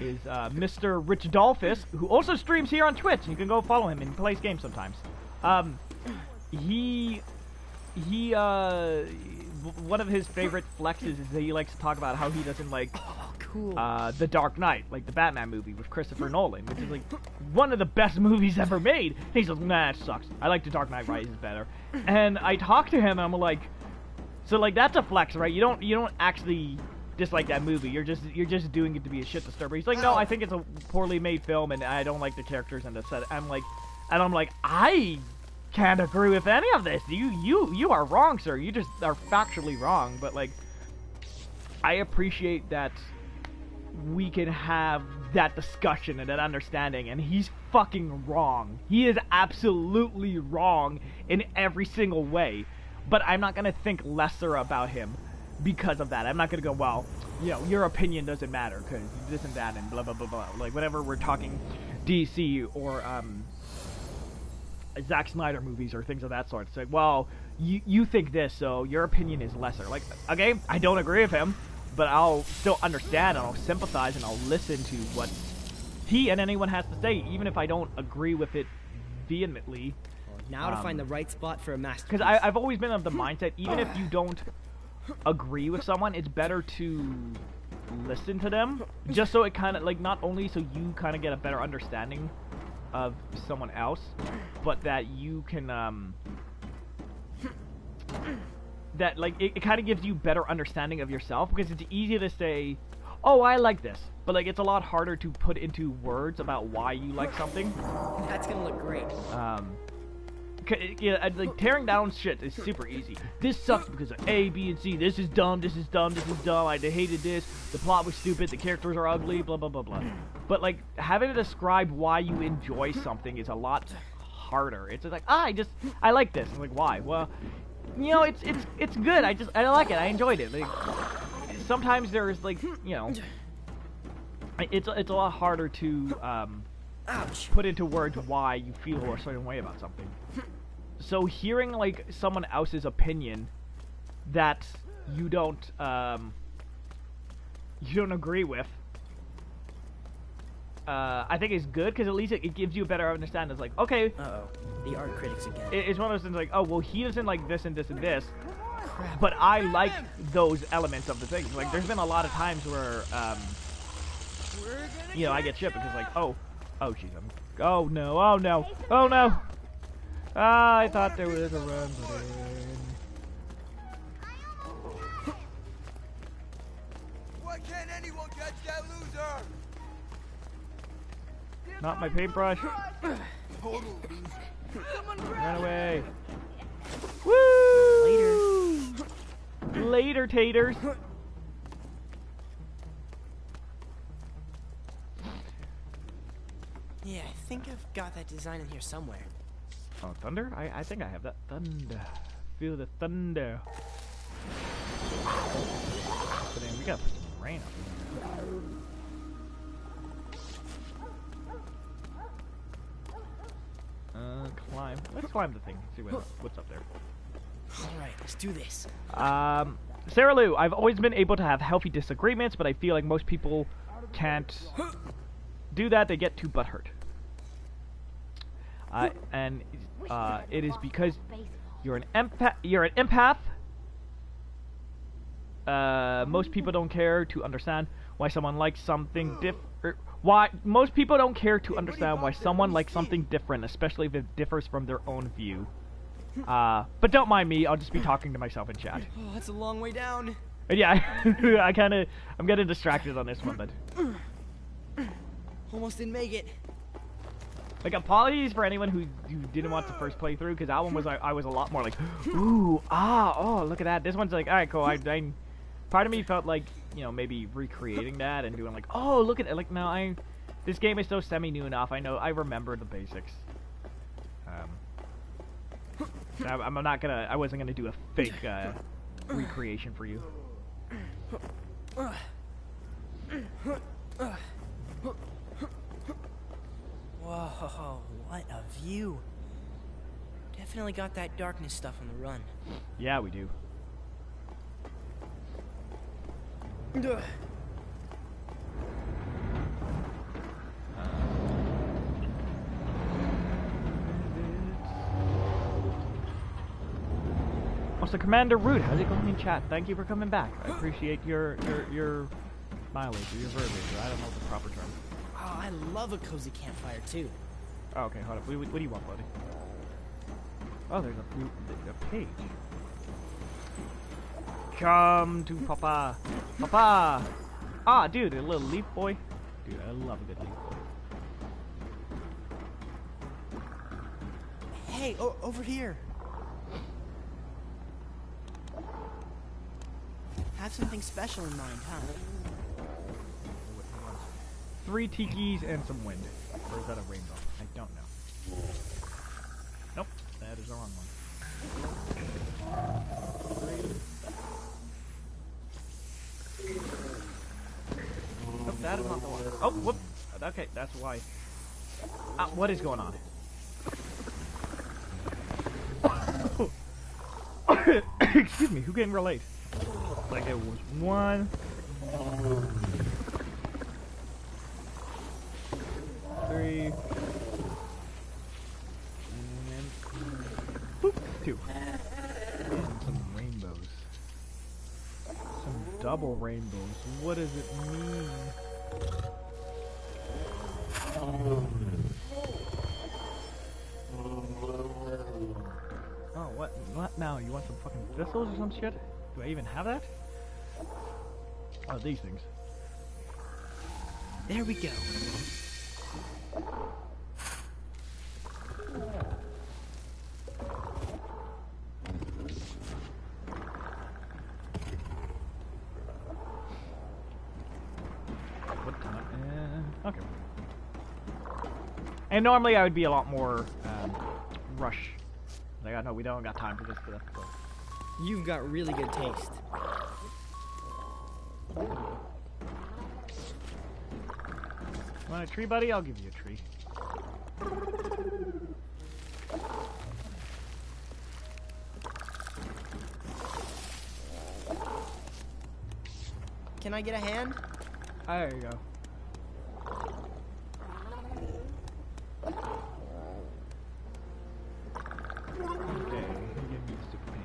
is Mr. Rich Dolphus, who also streams here on Twitch. You can go follow him and plays games sometimes. One of his favorite flexes is that he likes to talk about how he doesn't like The Dark Knight, like the Batman movie with Christopher Nolan, which is like one of the best movies ever made. And he's like, nah, it sucks. I like The Dark Knight Rises better. And I talk to him and I'm like, so like that's a flex, right? You don't actually dislike that movie. You're just doing it to be a shit disturber. He's like, no, I think it's a poorly made film and I don't like the characters and the set. I'm like, I can't agree with any of this. You are wrong, sir. You just are factually wrong. But like, I appreciate that we can have that discussion and that understanding, and he's fucking wrong. He is absolutely wrong in every single way. But I'm not gonna think lesser about him because of that. I'm not gonna go, well, you know, your opinion doesn't matter because this and that and blah blah blah blah. Like, whenever we're talking DC or Zack Snyder movies or things of that sort, it's like, well, you think this, so your opinion is lesser. Like, okay, I don't agree with him, but I'll still understand and I'll sympathize and I'll listen to what he and anyone has to say, even if I don't agree with it vehemently. Now to find the right spot for a masterpiece. Because I've always been of the mindset, even if you don't agree with someone, it's better to listen to them, just so it kind of, like, not only so you kind of get a better understanding of someone else, but that you can, that, like, it kind of gives you better understanding of yourself, because it's easy to say, oh, I like this, but, like, it's a lot harder to put into words about why you like something. That's gonna look great. Yeah, like tearing down shit is super easy. This sucks because of A, B, and C. This is dumb. This is dumb. This is dumb. I hated this. The plot was stupid. The characters are ugly. Blah blah blah blah. But like having to describe why you enjoy something is a lot harder. It's like I like this. I'm like, why? Well, you know, it's good. I like it. I enjoyed it. Like sometimes there's like, you know, it's a lot harder to Ouch. put into words why you feel a certain way about something. So hearing like someone else's opinion that you don't agree with, I think is good because at least it gives you a better understanding. It's like, okay, Uh-oh. The art critics again. it's one of those things like, oh well, he doesn't like this and this and this, but I like those elements of the thing. Like there's been a lot of times where you know, I get shit because like, oh jeez, oh no, oh no, oh no. Ah, I thought there was a run button. Why can't anyone catch that loser? Not my paintbrush. Total loser. Run away. Woo! Later, taters. Yeah, I think I've got that design in here somewhere. Oh, thunder? I think I have that. Thunder. Feel the thunder. But then we gotta put some rain up there. Climb. Let's climb the thing. See what's up there. Alright, let's do this. Sarah Lou, I've always been able to have healthy disagreements, but I feel like most people can't do that. They get too butthurt. And it is because you're an empath. Most people don't care to understand why someone likes something different. Most people don't care to understand why someone likes something different, especially if it differs from their own view. But don't mind me. I'll just be talking to myself in chat. Oh, that's a long way down. And yeah, I'm getting distracted on this one, but Almost didn't make it. like apologies for anyone who didn't want to first play through, because that one was I was a lot more like, ooh, oh, look at that. This one's like, all right, cool. Part of me felt like, you know, maybe recreating that and doing like, oh, look at it. Like, no, this game is so semi-new enough. I remember the basics. I wasn't gonna do a fake recreation for you. Whoa, what a view. Definitely got that darkness stuff on the run. Yeah, we do. Also, Commander Root, how's it going in chat? Thank you for coming back. I appreciate your mileage or your verbiage. I don't know the proper term. Oh, I love a cozy campfire too. Oh, okay, hold up. What do you want, buddy? Oh, there's a page. Come to Papa. Papa! Ah, dude, a little leaf boy. Dude, I love a good leaf boy. Hey, over here. Have something special in mind, huh? 3 tikis and some wind. Or is that a rainbow? I don't know. Nope, that is the wrong one. Nope, that is not the one. Oh, whoop. Okay, that's why. What is going on? Excuse me, who can relate? Like it was 1, 3, and boop, 2. And some rainbows. Some double rainbows. What does it mean? Oh, what now? You want some fucking thistles or some shit? Do I even have that? Oh, these things. There we go. Okay. And normally I would be a lot more rush. Like, I know we don't got time for this stuff. So. You've got really good taste. Want a tree, buddy? I'll give you a tree. Can I get a hand? There you go. Okay, give me the super pain.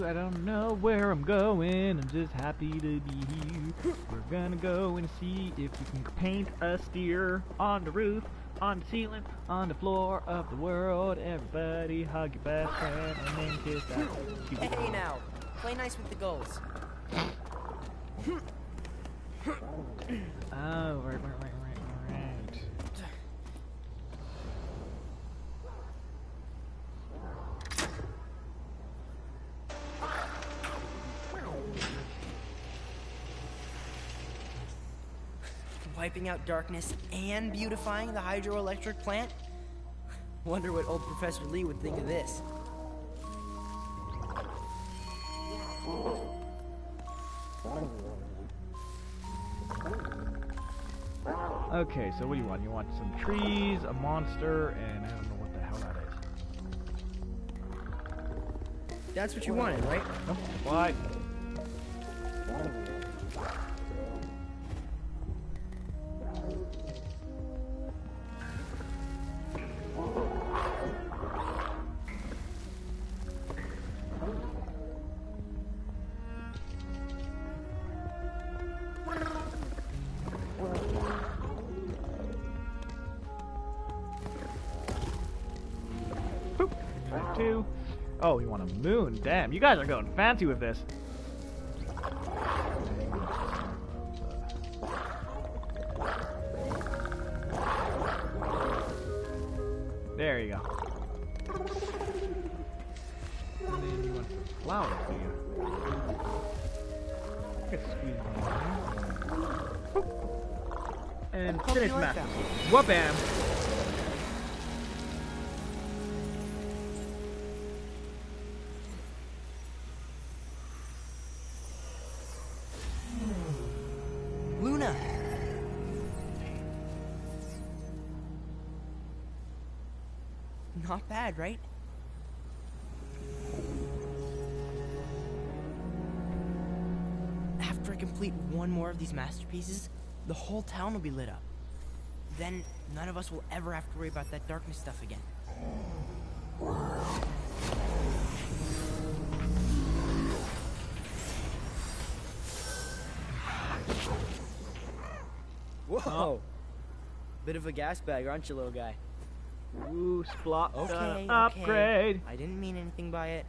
I don't know where I'm going, I'm just happy to be here. We're gonna go and see if we can paint a steer on the roof, on the ceiling, on the floor of the world. Everybody hug your best friend and then kiss that. Hey now, play nice with the gulls. Oh, right. Wiping out darkness and beautifying the hydroelectric plant? Wonder what old Professor Lee would think of this. Okay, so what do you want? You want some trees, a monster, and I don't know what the hell that is. That's what you wanted, right? Nope. Why? Oh, you want a moon? Damn, you guys are going fancy with this. There you go. And then you want some flowers, do you? Let's squeeze one in. And finish match. Whoop-bam! Luna! Not bad, right? After I complete one more of these masterpieces, the whole town will be lit up. Then none of us will ever have to worry about that darkness stuff again. Whoa! Oh. Bit of a gas bag, aren't you, little guy? Ooh, splot Okay, upgrade. okay. I didn't mean anything by it.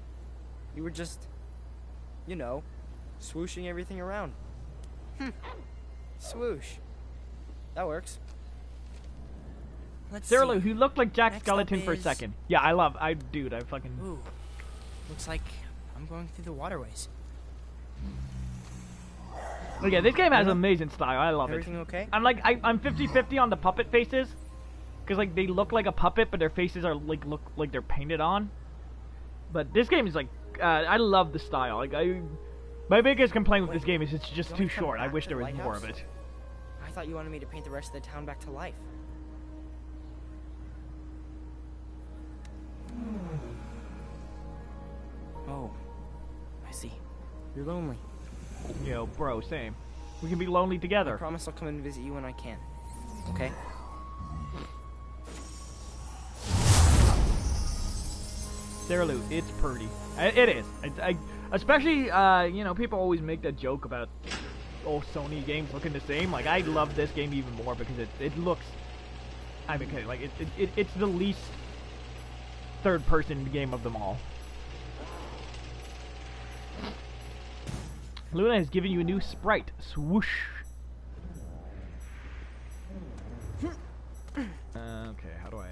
You were just, you know, swooshing everything around. Swoosh. That works. Let's Sarah Lou, see. who looked like Jack Next Skellington up for a is- second. Yeah, I fucking... Ooh. Looks like I'm going through the waterways. Look, yeah, this game has amazing style. I love Everything it. okay? I'm 50-50 on the puppet faces. Because, like, they look like a puppet, but their faces are, like, look like they're painted on. But this game is, like, I love the style. Like, my biggest complaint with this game is it's just Don't too we come short. I back wish to there the was more of lighthouse? it. I thought you wanted me to paint the rest of the town back to life. Oh, I see. You're lonely. Yo, bro, same. We can be lonely I together. promise I'll come and visit you when I can. Okay? Sarah Lou, it's pretty. It is. Especially, you know, people always make that joke about old Sony games looking the same. Like, I love this game even more because it looks... I'm kidding. Like, it's the least third-person game of them all. Luna has given you a new sprite. Swoosh. Okay, how do I...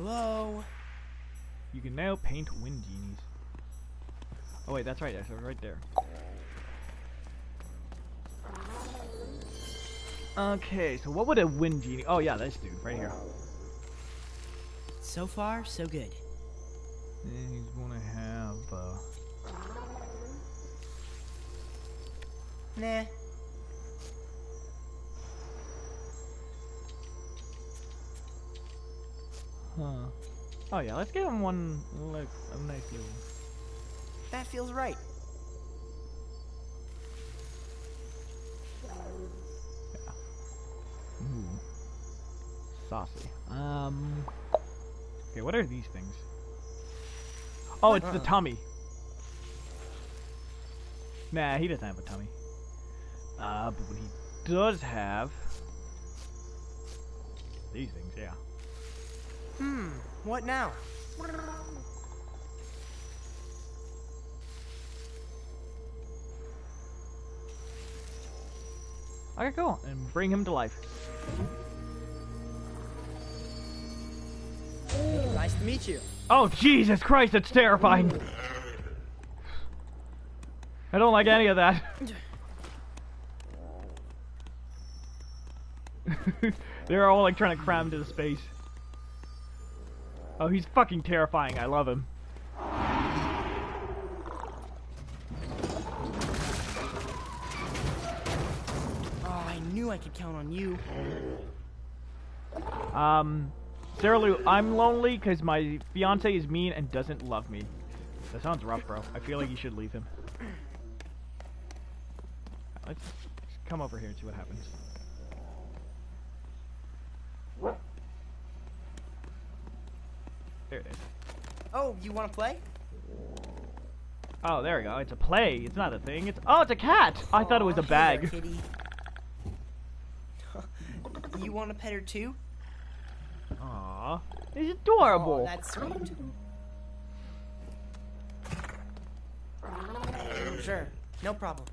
Hello? You can now paint wind genies. Oh wait, that's right. That's right there. Okay, so what would a wind genie? Oh yeah, this dude right here. So far, so good. And he's gonna have. Nah. Huh. Oh yeah, let's give him one, like, a nice little. That feels right. Ooh. Saucy. Okay, what are these things? Oh, it's the tummy. Nah, he doesn't have a tummy. But what he does have... these things, yeah. What now? Okay, cool. And bring him to life. Nice to meet you. Oh, Jesus Christ, that's terrifying. I don't like any of that. They're all like trying to cram into the space. Oh, he's fucking terrifying. I love him. Oh, I knew I could count on you. Sarah Lou, I'm lonely because my fiance is mean and doesn't love me. That sounds rough, bro. I feel like you should leave him. Let's come over here and see what happens. There it is. Oh, you want to play? Oh, there we go. It's a play. It's not a thing. It's it's a cat. I thought it was a bag. Hey there, kitty. You want to pet her too? Aw, it's adorable. Oh, that's sweet. Sure, no problem.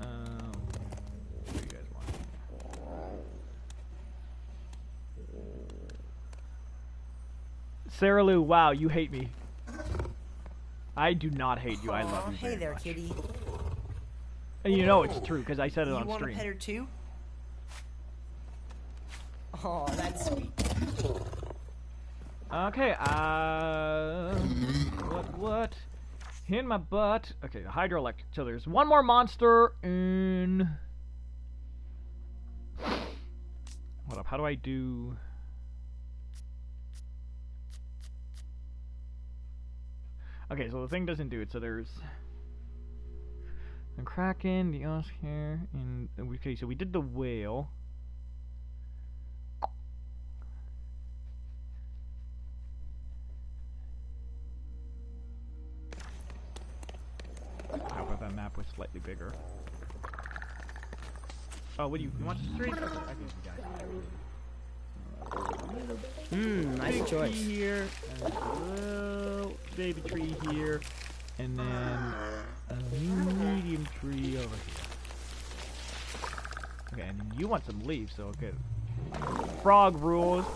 What do you guys want? Sarah Lou, wow, you hate me. I do not hate you. I love you. Hey very there, much. kitty. And you know it's true because I said it on You want to stream. pet her too? Oh, that's sweet. Okay, what? In my butt. Okay, the hydroelectric. So there's one more monster in... Hold up, how do I do... Okay, so the thing doesn't do it, so there's... the Kraken, the Oscar, and... Okay, so we did the whale. How about that map was slightly bigger? Oh, what do you want? Straight? Okay, I can do Nice big choice. tree here, and a little baby tree here, and then a medium tree over here. Okay, and you want some leaves, so okay. Frog rules.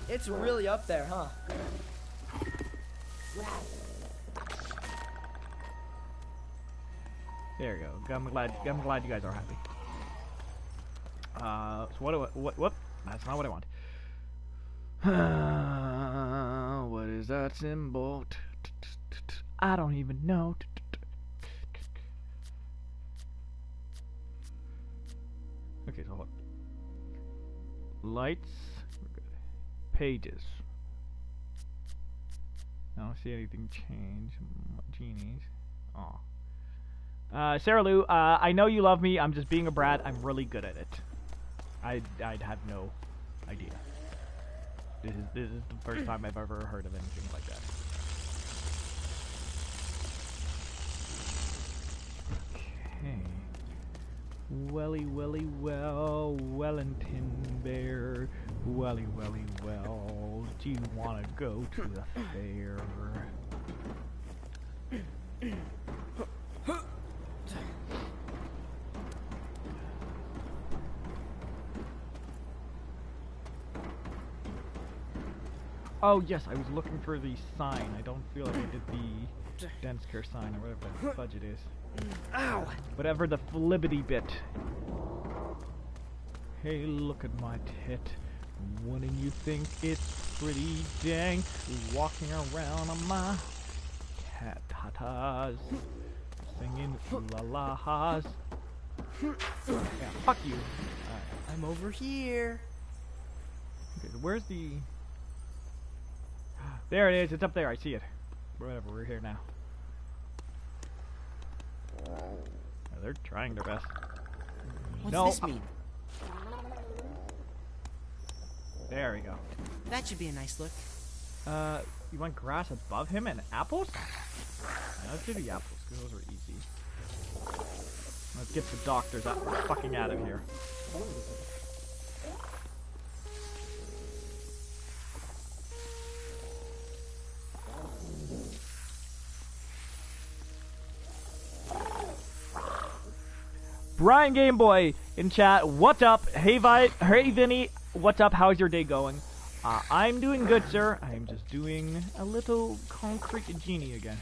It's really up there, huh? There you go. I'm glad you guys are happy. So what? That's not what I want. What is that symbol? I don't even know. Okay, so hold on. Lights. Pages. I don't see anything change. Genies. Aw. Sarah Lou, I know you love me. I'm just being a brat. I'm really good at it. I'd have no idea. This is the first time I've ever heard of anything like that. Okay. Welly, welly, well, Wellington Bear. Welly, welly, well. Do you want to go to the fair? Oh yes, I was looking for the sign. I don't feel like I did the dense care sign or whatever the fudge it is. Ow! Whatever the flibbity bit. Hey, look at my tit. Wouldn't you think it's pretty dank walking around on my cat tatas, singing la-la-has. Yeah, fuck you. I'm over here. Okay, so where's the... There it is, it's up there, I see it. Whatever, we're here now. They're trying their best. What's this mean? There we go. That should be a nice look. You want grass above him and apples? Yeah, let's do the apples, because those are easy. Let's get the doctors fucking out of here. Brian Gameboy in chat, what's up? Hey Vinnie, what's up? How's your day going? I'm doing good, sir. I'm just doing a little concrete genie again.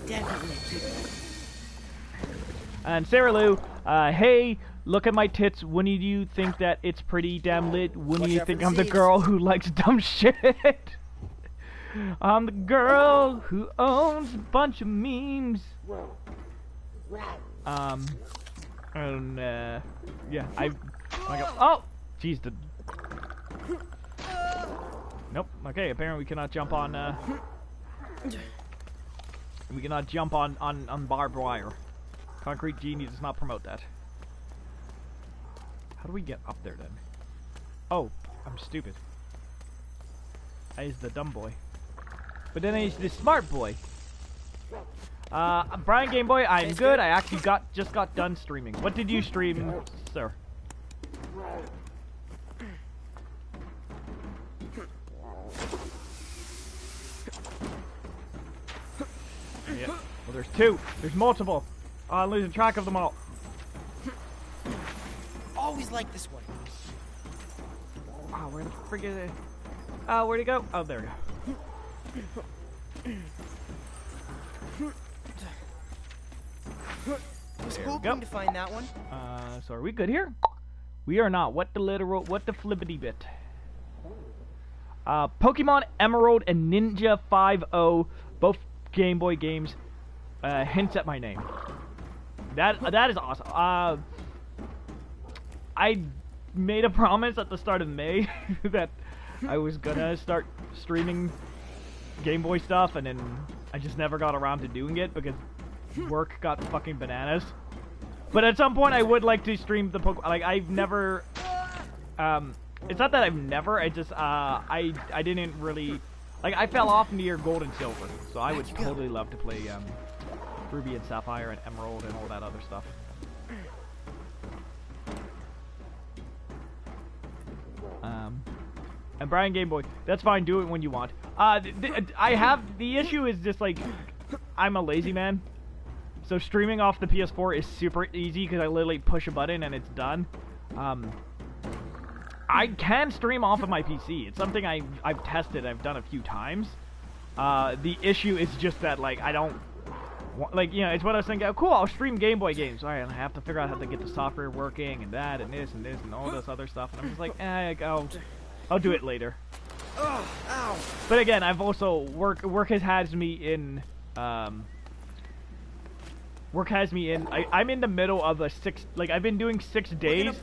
Definitely keep it. And Sarah Lou, hey, look at my tits. Wouldn't you think that it's pretty damn lit? Wouldn't you think I'm the girl who likes dumb shit? I'm the girl who owns a bunch of memes. And yeah, oh, jeez, nope. Okay, apparently we cannot jump on. We cannot jump on barbed wire. Concrete Genie does not promote that. How do we get up there then? Oh, I'm stupid. I is the dumb boy. But then he's the smart boy. Brian Gameboy, I'm good. I actually just got done streaming. What did you stream, sir? Yeah. Well, there's two. There's multiple. I'm losing track of them all. Always like this one. Oh, where the frig is it? Oh, where'd he go? Oh, there we go. I was hoping to find that one. So are we good here? We are not. What the flippity bit? Pokemon Emerald and Ninja 5-0, both Game Boy games, hints at my name. That is awesome. I made a promise at the start of May that I was gonna start streaming Game Boy stuff, and then I just never got around to doing it because work got fucking bananas. But at some point I would like to stream the Pokemon. Like, I've never, it's not that I've never, I just, I didn't really, like, I fell off near Gold and Silver, so I would totally love to play, Ruby and Sapphire and Emerald and all that other stuff. And Brian Gameboy, that's fine, do it when you want. The issue is just, like, I'm a lazy man. So streaming off the PS4 is super easy because I literally push a button and it's done. I can stream off of my PC. It's something I've tested, I've done a few times. The issue is just that, like, I don't... Like, you know, it's what I was thinking, oh, cool, I'll stream Game Boy games. Alright, and I have to figure out how to get the software working, and that, and this, and all this other stuff. And I'm just like, I'll do it later. Oh, ow. But again, I've also, work has had me in, I'm in the middle of a I've been doing 6 days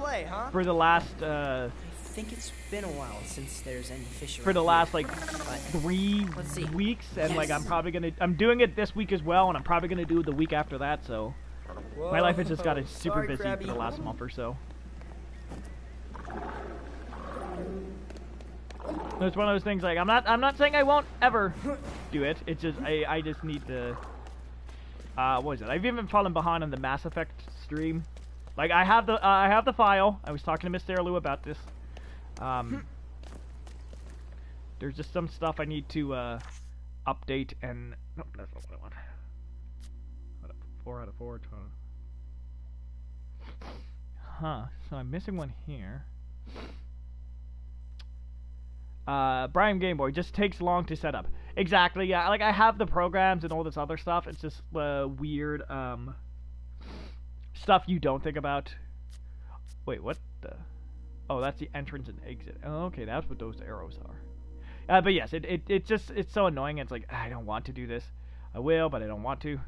for the last, I think it's been a while since there's any fish around for the last, like, but 3 weeks, and, like, I'm doing it this week as well, and I'm probably gonna do it the week after that, so my life has just gotten super busy for the last month or so. It's one of those things, like, I'm not saying I won't ever do it, it's just, I just need to, what is it? I've even fallen behind on the Mass Effect stream. Like, I have the file. I was talking to Miss Sarah Lou about this. There's just some stuff I need to, update and... No, that's not what I want. 4 out of 4, Huh. So I'm missing one here. Brian Game Boy just takes long to set up. Exactly, yeah. Like, I have the programs and all this other stuff. It's just weird, stuff you don't think about. Wait, what the... Oh, that's the entrance and exit. Oh, okay, that's what those arrows are. But yes, it's just, it's so annoying. It's like, I don't want to do this. I will, but I don't want to.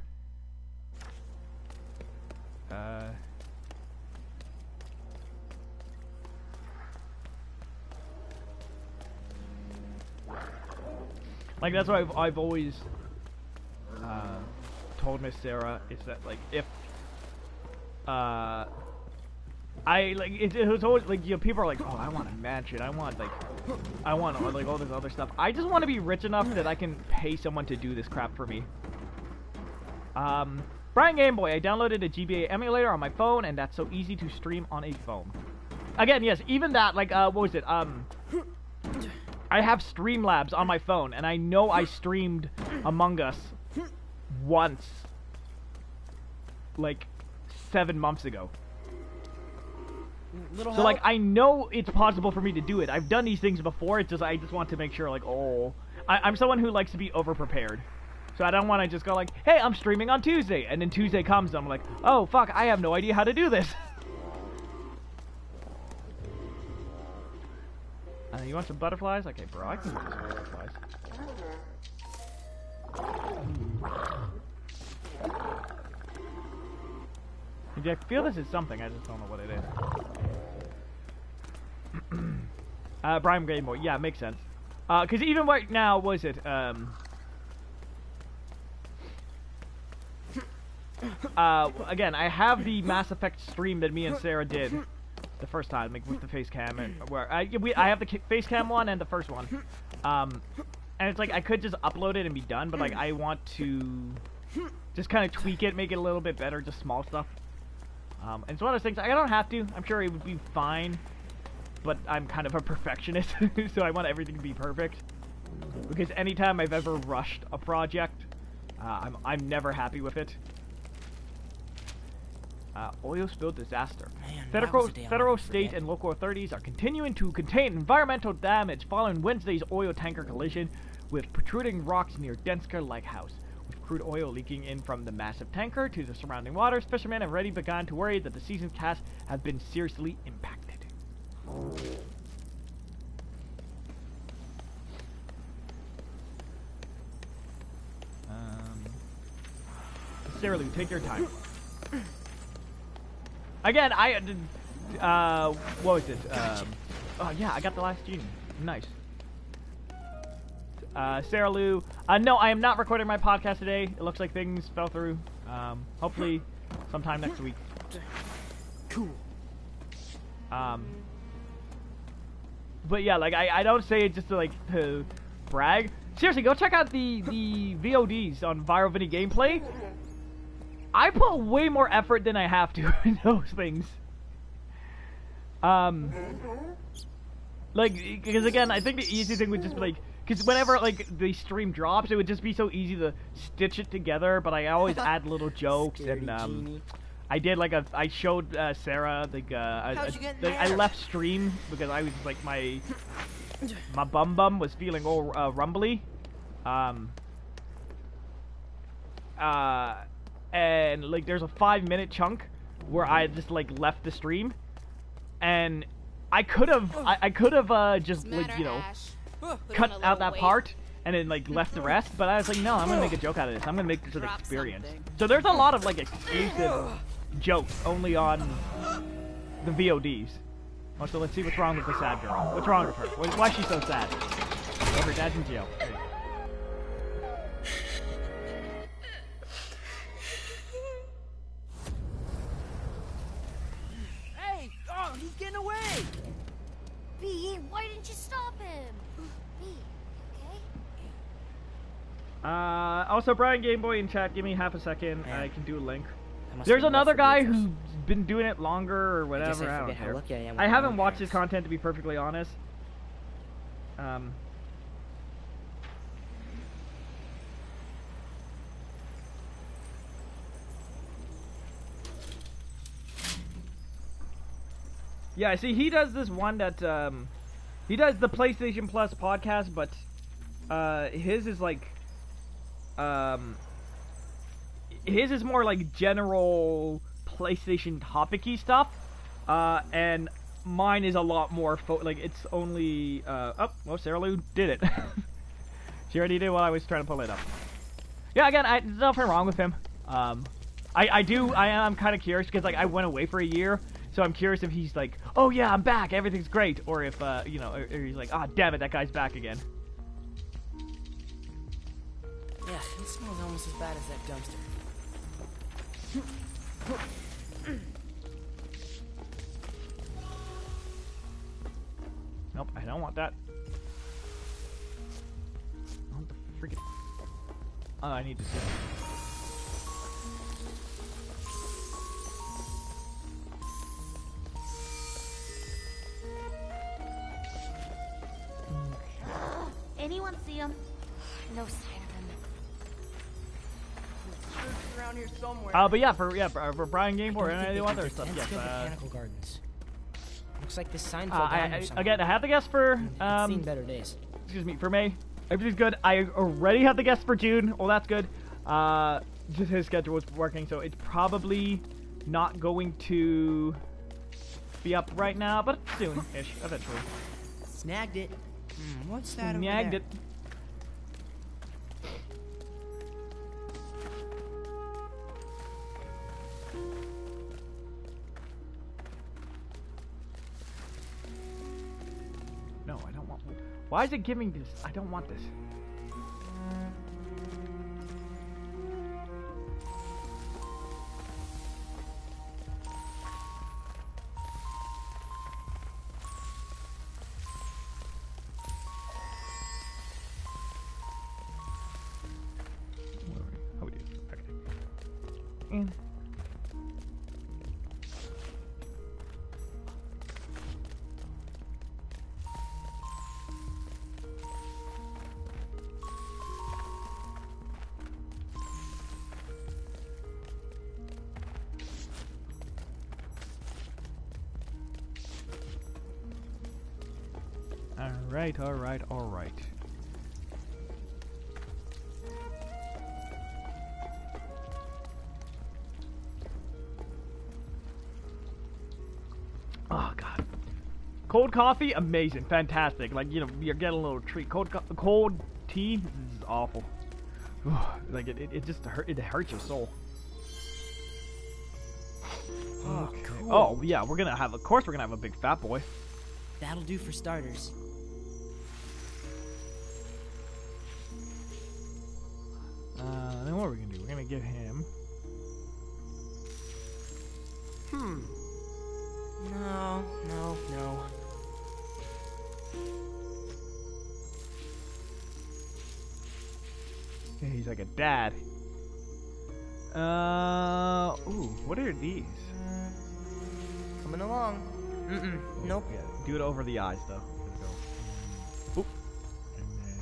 Like, that's what I've always told Miss Sarah, is that, like, if I, like, it was always, like, you know, people are like, oh, I want a mansion, I want, like, all this other stuff. I just want to be rich enough that I can pay someone to do this crap for me. Brian Game Boy, I downloaded a GBA emulator on my phone, and that's so easy to stream on a phone. Again, yes, even that, like, what was it, I have Streamlabs on my phone, and I know I streamed Among Us once, like, 7 months ago. So, like, I know it's possible for me to do it. I've done these things before, it's just, I just want to make sure, like, oh... I'm someone who likes to be over-prepared. So I don't want to just go like, hey, I'm streaming on Tuesday, and then Tuesday comes, and I'm like, oh, fuck, I have no idea how to do this. You want some butterflies? Okay, bro, I can get some butterflies. I feel this is something, I just don't know what it is. Brian Game Boy, yeah, makes sense. Because even right now, what is it, again, I have the Mass Effect stream that me and Sarah did the first time, like with the face cam, and where I have the face cam one and the first one, and it's like I could just upload it and be done, but like I want to just kind of tweak it, make it a little bit better, just small stuff. And it's one of those things I don't have to. I'm sure it would be fine, but I'm kind of a perfectionist, so I want everything to be perfect. Because anytime I've ever rushed a project, I'm never happy with it. Oil spill disaster. Man, federal, state, and local authorities are continuing to contain environmental damage following Wednesday's oil tanker collision with protruding rocks near Denska Lighthouse. With crude oil leaking in from the massive tanker to the surrounding waters, fishermen have already begun to worry that the season's cast have been seriously impacted. Sarah Lou, take your time. Again, what was it? Oh yeah, I got the last Genie. Nice. Sarah Lou, no, I am not recording my podcast today. It looks like things fell through. Hopefully sometime next week. Cool. But yeah, like, I don't say it just to brag. Seriously, go check out the VODs on Viral Vinnie Gameplay. I put way more effort than I have to in those things. Like, because again, I think the easy thing would just be like, because whenever, like, the stream drops, it would just be so easy to stitch it together, but I always add little jokes, and, I did, like, I showed, Sarah, like, I left stream because I was, like, my bum was feeling all, rumbly. And, like, there's a 5-minute chunk where I just, like, left the stream, and I could have, just, like, you know, cut out that part, and then, like, left the rest, but I was like, no, I'm gonna make a joke out of this. I'm gonna make this an experience. So there's a lot of, like, exclusive jokes only on the VODs. Oh, so let's see what's wrong with the sad girl. What's wrong with her? Why is she so sad? Oh, her dad's in jail. Hey! Oh, he's getting away! B, why didn't you stop him? B, okay? Also, Brian Game Boy in chat, give me half a second. I can do a link. There's another guy who's been doing it longer or whatever. I don't care. I haven't watched his content, to be perfectly honest. Yeah, see, he does this one that, he does the PlayStation Plus podcast, but, his is like, his is more like general PlayStation topic-y stuff, and mine is a lot more, like, it's only, oh, well, Sarah Lou did it. She already did while I was trying to pull it up. Yeah, again, there's nothing wrong with him. I am kind of curious, because, like, I went away for a year, so I'm curious if he's like, oh yeah, I'm back, everything's great, or if, you know, or he's like, ah, damn it, that guy's back again. Yeah, it smells almost as bad as that dumpster. Nope, I don't want that. Oh, the freaking... Oh, I need to sit. Anyone see him? No sign of him. Around here somewhere. But yeah, for Brian Game Boy and any other stuff, yes. Botanical gardens. Looks like this sign fell down or something. Again, I have the guest for It's seen better days. excuse me, for May. Everything's good. I already have the guest for June. Well, that's good. Just his schedule was working, so it's probably not going to be up right now, but soon-ish, eventually. Snagged it. What's that over Snagged there? it. No, I don't want... Why is it giving this? I don't want this. How we do? Okay. And all right. Oh god. Cold coffee, amazing, fantastic. Like, you know, you're getting a little treat. Cold tea is awful. Like it just hurts your soul. Oh, cool. Oh yeah, we're gonna have a big fat boy. That'll do for starters. Then what are we gonna do? We're gonna give him. No. Yeah, he's like a dad. Ooh, what are these? Coming along. Nope. Yeah, do it over the eyes though. Let's go. Boop. And then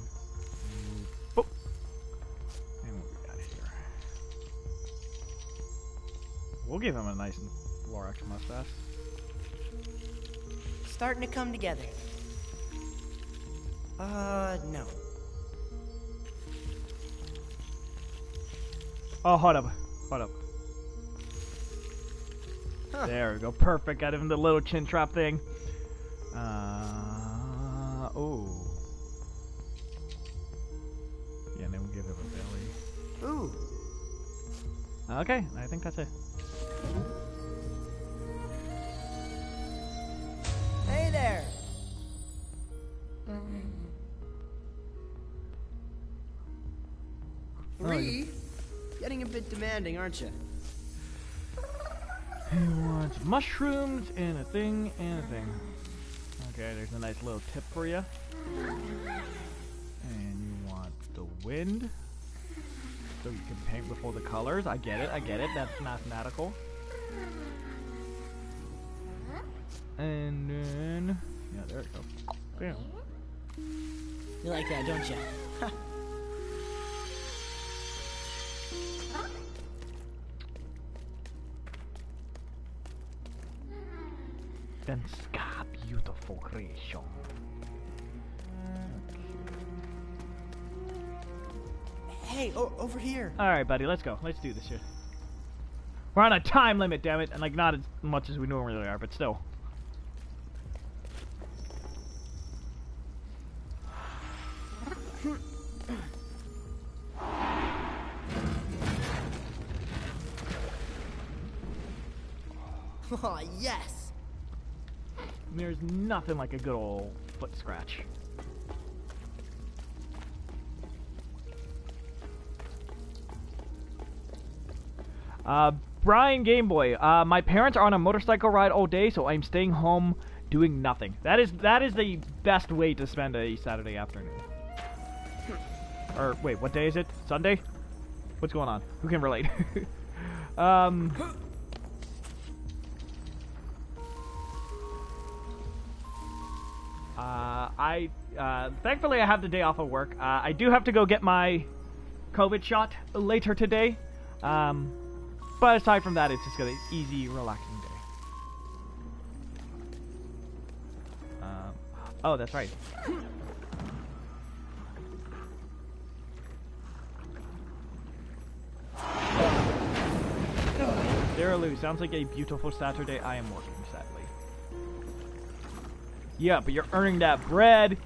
boop. And what we got here? We'll give him a nice Lorax mustache. Starting to come together. No. Oh, hold up. Huh. There we go. Perfect. Got him the little chin trap thing. Oh. Yeah, and then we'll give him a belly. Ooh. Okay, I think that's it. Hey there. Three? Getting a bit demanding, aren't you? He wants mushrooms and a thing and a thing. Okay, there's a nice little tip for you. And you want the wind. So you can paint with all the colors. I get it. That's mathematical. And then... yeah, there it goes. Bam. You like that, don't you? Then scar beautiful creation. Hey, over here. Alright, buddy, let's go. Let's do this shit. We're on a time limit, damn it. And, like, not as much as we normally are, but still. Oh, yes. There's nothing like a good old foot scratch. Brian Gameboy, my parents are on a motorcycle ride all day, so I'm staying home doing nothing. That is the best way to spend a Saturday afternoon. Or, wait, what day is it? Sunday? What's going on? Who can relate? Thankfully I have the day off of work. I do have to go get my COVID shot later today. But aside from that, it's just an easy, relaxing day. Oh, that's right. Sarah Lou, sounds like a beautiful Saturday. I am working, sadly. Yeah, but you're earning that bread.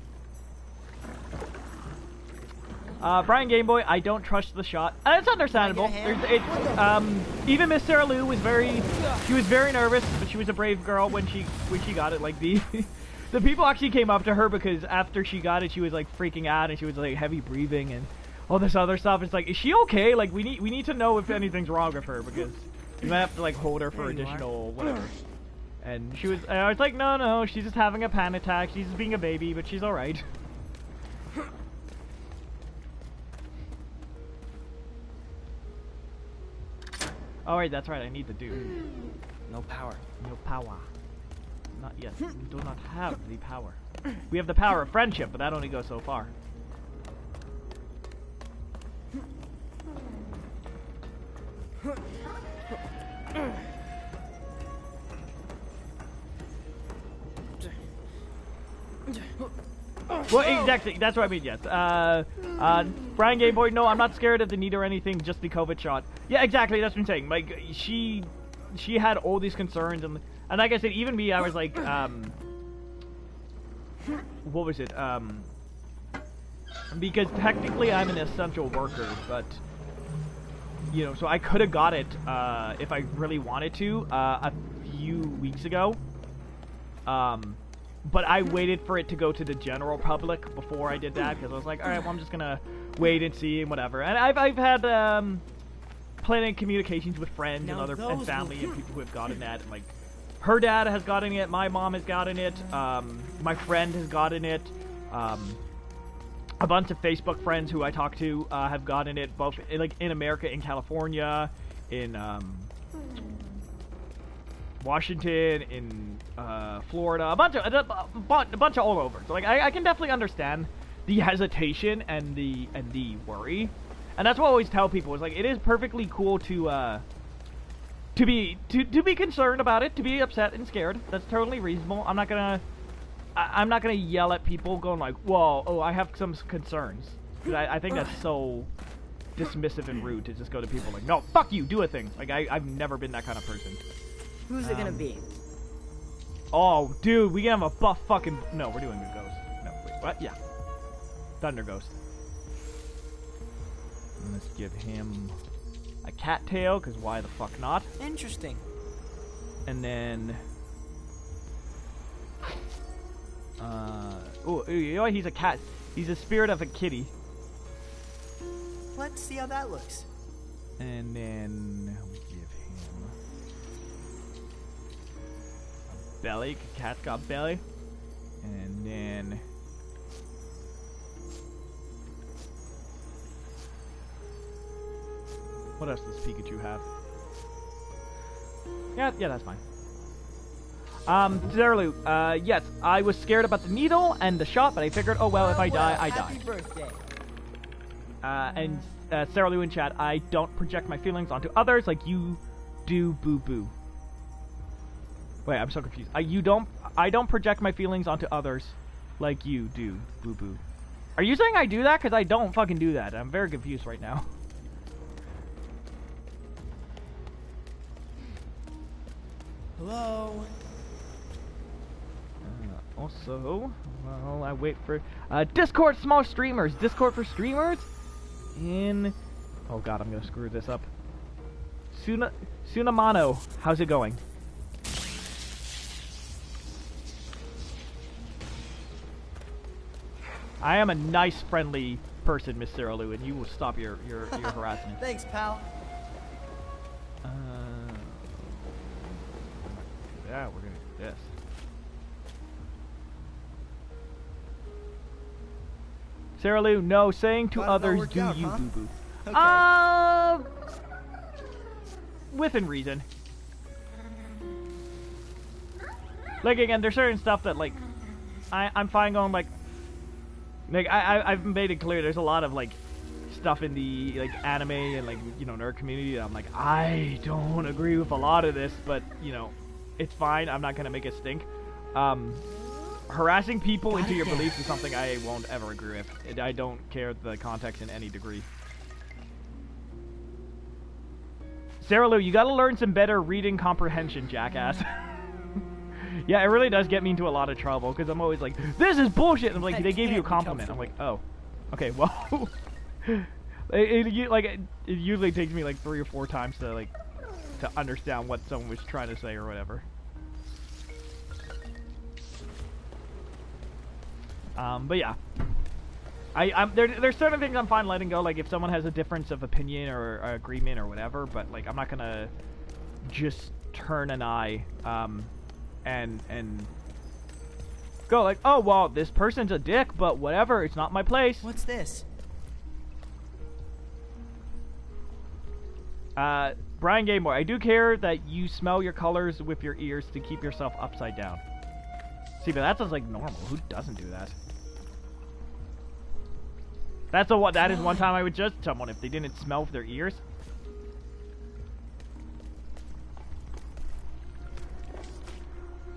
Brian Gameboy, I don't trust the shot. It's understandable. Even Miss Sarah Lou was very nervous, but she was a brave girl when she got it. Like the people actually came up to her because after she got it, she was like freaking out and she was like heavy breathing and all this other stuff. It's like, is she okay? Like we need to know if anything's wrong with her because you might have to like hold her for additional whatever. And I was like, no, she's just having a panic attack. She's just being a baby, but she's all right. Oh, right, that's right, I need the dude. No power. No power. Not yet. We do not have the power. We have the power of friendship, but that only goes so far. Well, exactly. That's what I mean. Yes. Brian Gameboy. No, I'm not scared of the need or anything. Just the COVID shot. Yeah, exactly. That's what I'm saying. Like she had all these concerns, and like I said, even me, I was like, what was it? Because technically I'm an essential worker, but you know, so I could have got it if I really wanted to a few weeks ago. But I waited for it to go to the general public before I did that because I was like, all right, well, I'm just gonna wait and see and whatever. And I've had plenty of communications with friends and family and people who have gotten that. And, like, her dad has gotten it, my mom has gotten it, my friend has gotten it, a bunch of Facebook friends who I talk to have gotten it, both in America, in California, in Washington, in Florida, a bunch of all over. So like I can definitely understand the hesitation and the worry, and that's what I always tell people is like it is perfectly cool to be concerned about it, to be upset and scared. That's totally reasonable. I'm not gonna yell at people going like, whoa, oh, I have some concerns. I think that's so dismissive and rude to just go to people like, no, fuck you, do a thing. Like I've never been that kind of person. Who's it gonna be? Oh, dude, we can have a buff fucking... No, we're doing a ghost. No, wait, what? Yeah. Thunder Ghost. And let's give him a cattail, because why the fuck not? Interesting. And then... oh, you know what? He's a cat. He's a spirit of a kitty. Let's see how that looks. And then... belly, cat's got belly, and then what else does Pikachu have? Yeah, that's fine. Zerlu, yes, I was scared about the needle and the shot, but I figured, oh well, if I die, I die. Happy birthday. And Sarah Lou in chat, I don't project my feelings onto others like you do, boo boo. Wait, I'm so confused. I don't project my feelings onto others like you do, Boo Boo. Are you saying I do that? Because I don't fucking do that. I'm very confused right now. Hello? Also, while I wait for... Discord small streamers. Discord for streamers? Oh god, I'm gonna screw this up. Sunamano, how's it going? I am a nice, friendly person, Miss Sarah Lou, and you will stop your harassment. Thanks, pal. Yeah, we're gonna do this. Sarah Lou, no, saying to others, do you, boo-boo. Okay. Within reason. Like, again, there's certain stuff that, like, I'm fine going, like, I've made it clear there's a lot of, like, stuff in the, like, anime and, like, you know, nerd community that I'm like, I don't agree with a lot of this, but, you know, it's fine. I'm not gonna make it stink. Harassing people into your beliefs is something I won't ever agree with. I don't care the context in any degree. Sarah Lou, you gotta learn some better reading comprehension, jackass. Yeah, it really does get me into a lot of trouble, because I'm always like, this is bullshit! And I'm like, they gave you a compliment. I'm like, oh. Okay, well... it usually takes me like 3 or 4 times to, like, to understand what someone was trying to say or whatever. But yeah. There's certain things I'm fine letting go, like if someone has a difference of opinion or agreement or whatever, but like I'm not gonna just turn an eye, and go like, oh well, this person's a dick, but whatever, it's not my place. What's this? Brian Gameboy, I do care that you smell your colors with your ears to keep yourself upside down. See, but that's just like normal. Who doesn't do that? That is one time I would judge someone if they didn't smell with their ears.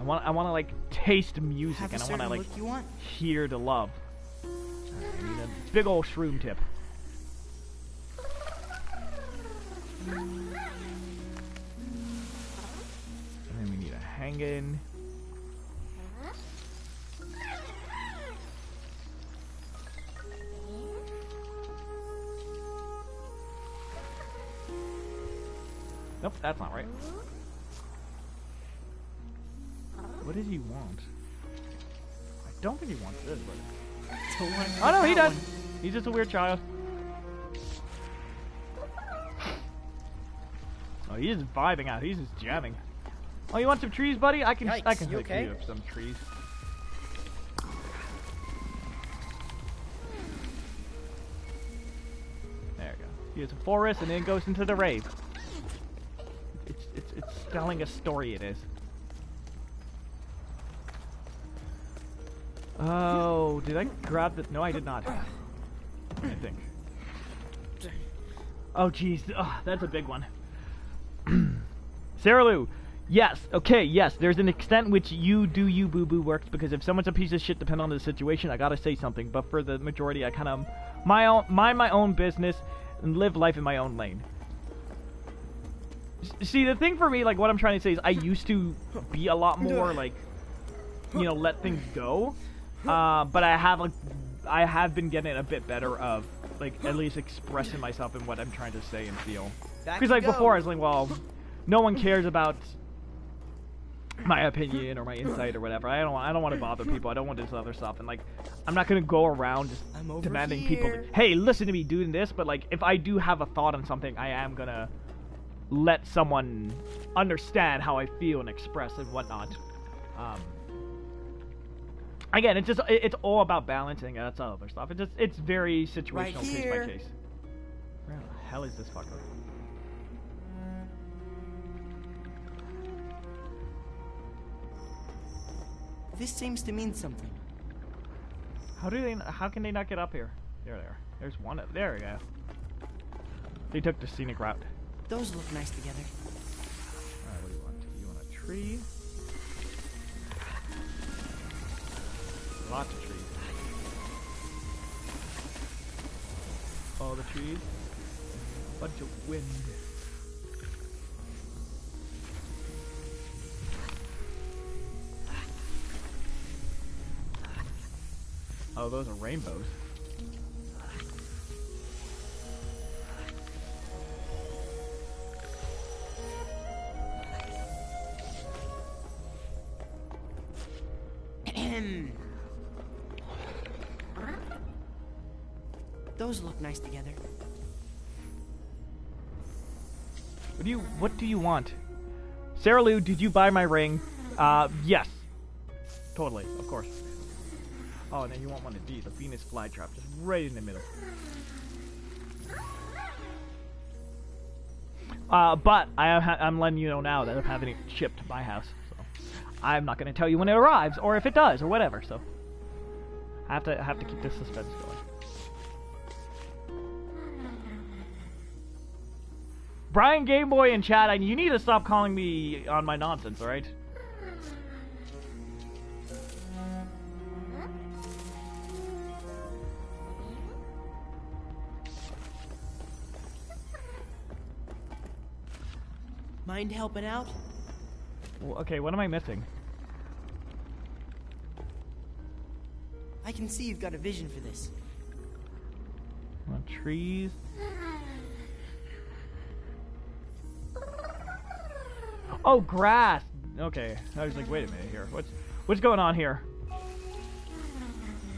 I want to like taste music, and I want to like hear the love. I need a big old shroom tip. And then we need a hangin'. Nope, that's not right. What does he want? I don't think he wants this, but... Oh no, he does! He's just a weird child. Oh, he's just vibing out. He's just jamming. Oh, you want some trees, buddy? I can hook you up some trees. There we go. Here's a forest, and then it goes into the rave. It's telling a story, it is. Oh, did I grab the... No, I did not. I think. Oh, jeez. Oh, that's a big one. Sarah Lou. Yes. Okay, yes. There's an extent which you boo-boo works, because if someone's a piece of shit, depending on the situation, I gotta say something. But for the majority, I kind of mind my own business and live life in my own lane. See, the thing for me, like, what I'm trying to say is I used to be a lot more, like, you know, let things go. But I have been getting a bit better of, like, at least expressing myself in what I'm trying to say and feel. Because, like, before I was like, well, no one cares about my opinion or my insight or whatever. I don't want to bother people. I don't want this other stuff. And, like, I'm not going to go around just demanding people, hey, listen to me doing this. But, like, if I do have a thought on something, I am going to let someone understand how I feel and express and whatnot. Again, it's all about balancing. That's other stuff. It's very situational, case by case. Where the hell is this fucker? This seems to mean something. How can they not get up here? There they are. There's one. There we go. They took the scenic route. Those look nice together. Alright, what do you want? You want a tree? lots of trees. All the trees. Bunch of wind. Oh, those are rainbows. Those look nice together. What do you want? Sarah Lou, did you buy my ring? Yes. Totally, of course. Oh, and then you want one of these, the Venus flytrap, just right in the middle. But I'm letting you know now that I'm having it shipped to my house, so I'm not going to tell you when it arrives, or if it does, or whatever. So I have to keep this suspense going. Brian Gameboy in chat, you need to stop calling me on my nonsense, alright? Mind helping out? Well, okay, what am I missing? I can see you've got a vision for this. Trees. Oh, grass. Okay, I was like, wait a minute here. What's going on here?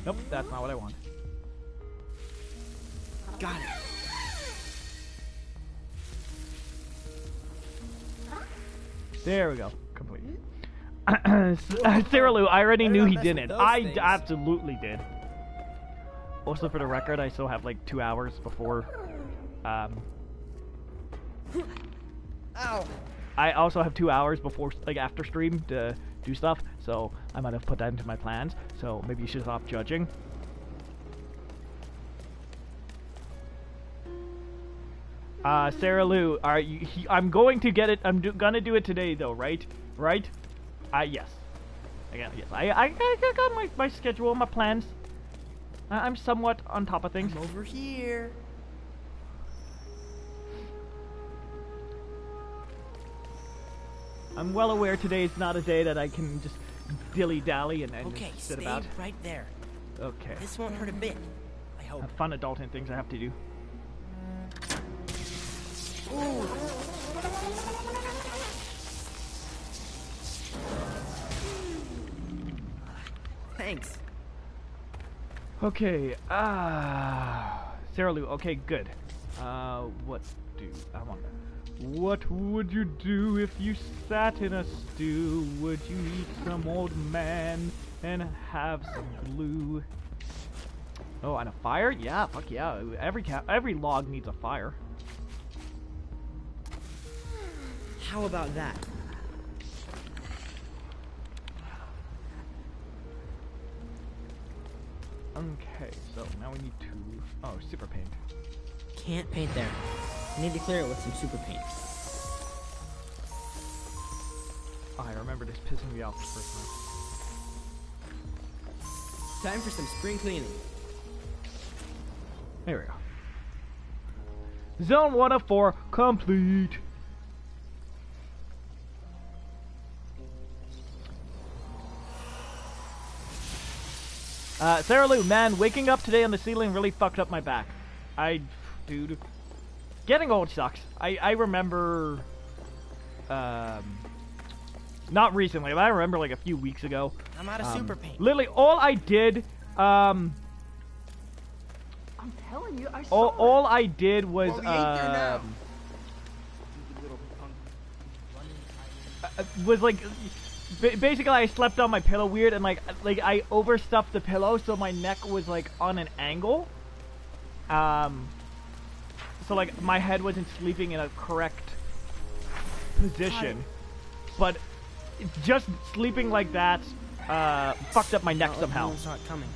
Nope, that's not what I want. Got it. There we go. Complete. Sarah Lou, I already knew he didn't. I absolutely did. Also, for the record, I still have like 2 hours before. Ow. I also have 2 hours before, like, after stream to do stuff, so I might have put that into my plans. So maybe you should stop judging. Sarah Lou, are you? I'm going to get it. I'm gonna do it today, though, right? Right? Yes. Again, yes. I got my schedule, my plans. I'm somewhat on top of things. I'm over here. I'm well aware today is not a day that I can just dilly-dally and okay, just sit stay about. right there. Okay. This won't hurt a bit, I hope. Have fun adulting things I have to do. Ooh. Thanks. Okay, Sarah Lou, okay, good. What do I want? What would you do if you sat in a stew? Would you eat some old man and have some glue? Oh, and a fire? Yeah, fuck yeah. Every log needs a fire. How about that? Okay, so now we need to... Oh, super paint. Can't paint there. I need to clear it with some super paint. Oh, I remember this pissing me off the first time. Time for some spring cleaning. There we go. Zone 1 of 4 complete. Sarah Lou, man, waking up today on the ceiling really fucked up my back. Dude, getting old sucks. I remember, not recently, but I remember like a few weeks ago. I'm out of super paint. Literally, all I did, I'm telling you, I saw all I did was, well, we ain't there now. Was like, basically I slept on my pillow weird, and like I overstuffed the pillow so my neck was like on an angle. So like my head wasn't sleeping in a correct position, but just sleeping like that fucked up my neck somehow. Not coming.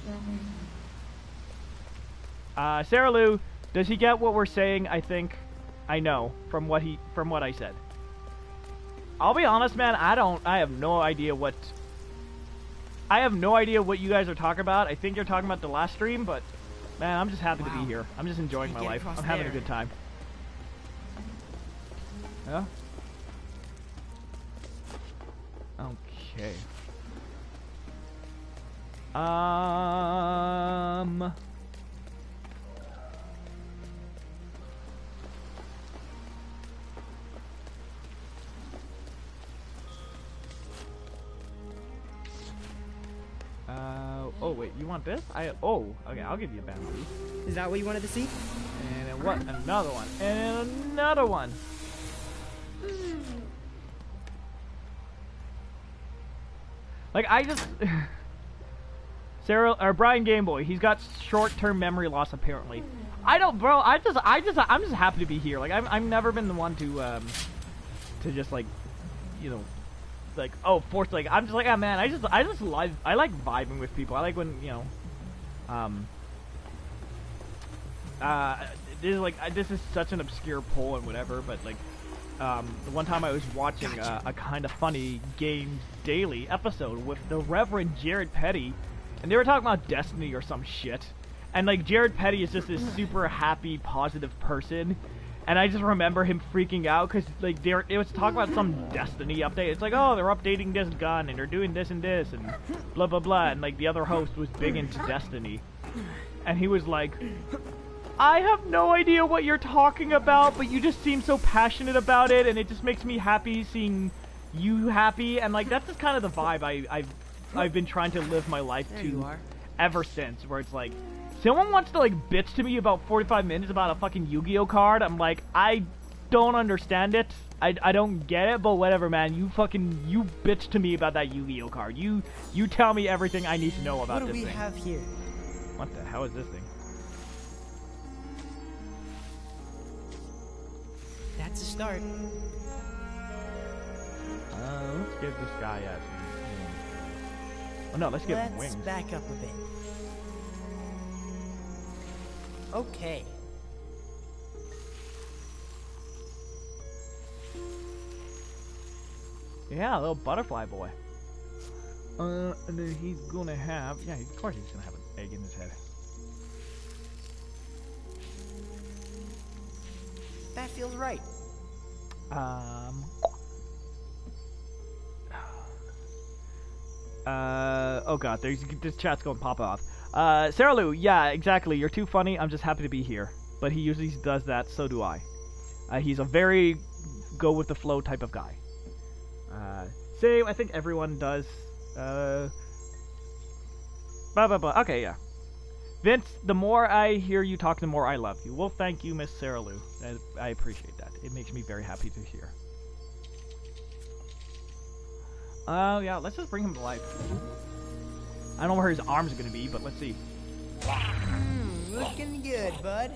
Sarah Lou, does he get what we're saying? I think I know from what I said. I'll be honest, man, I have no idea what I have no idea what you guys are talking about. I think you're talking about the last stream, but man, I'm just happy to be here. I'm just enjoying my life. I'm having a good time. Yeah? Okay. Oh wait, you want this? Okay, I'll give you a bamboo. Is that what you wanted to see? And then what? Another one. And another one. Like, I just... Brian Gameboy, he's got short-term memory loss, apparently. I don't, bro, I'm just happy to be here. Like, I've never been the one to just, like, you know, like, oh, force, like, I'm just like, ah, man, I like vibing with people. I like when, you know, this is such an obscure poll and whatever, but, like, the one time I was watching a kind of funny Games Daily episode with the Reverend Jared Petty, and they were talking about Destiny or some shit, and like Jared Petty is just this super happy, positive person, and I just remember him freaking out because like it was talking about some Destiny update. It's like, oh, they're updating this gun and they're doing this and this and blah blah blah, and like the other host was big into Destiny, and he was like, I have no idea what you're talking about, but you just seem so passionate about it, and it just makes me happy seeing you happy, and like that's just kind of the vibe I've been trying to live my life to ever since, where it's like, someone wants to like bitch to me about 45 minutes about a fucking Yu-Gi-Oh card, I'm like, I don't understand it, I don't get it, but whatever, man, you bitch to me about that Yu-Gi-Oh card, you tell me everything I need to know about this thing. What do we have here? What the hell is this thing? That's a start. Let's give this guy oh no, let's give him wings. Let's back up a bit. Okay. Yeah, a little butterfly boy. And then he's gonna have, yeah, of course he's gonna have an egg in his head. That feels right. Oh god, this chat's gonna pop off. Sarah Lou, yeah, exactly, you're too funny, I'm just happy to be here. But he usually does that, so do I. He's a very go-with-the-flow type of guy. Same, I think everyone does. Blah, blah, blah. Okay, yeah. Vince, the more I hear you talk, the more I love you. Well, thank you, Miss Sarah Lou. I appreciate that. It makes me very happy to hear. Yeah, let's just bring him to life. I don't know where his arms are going to be, but let's see. Looking good, bud.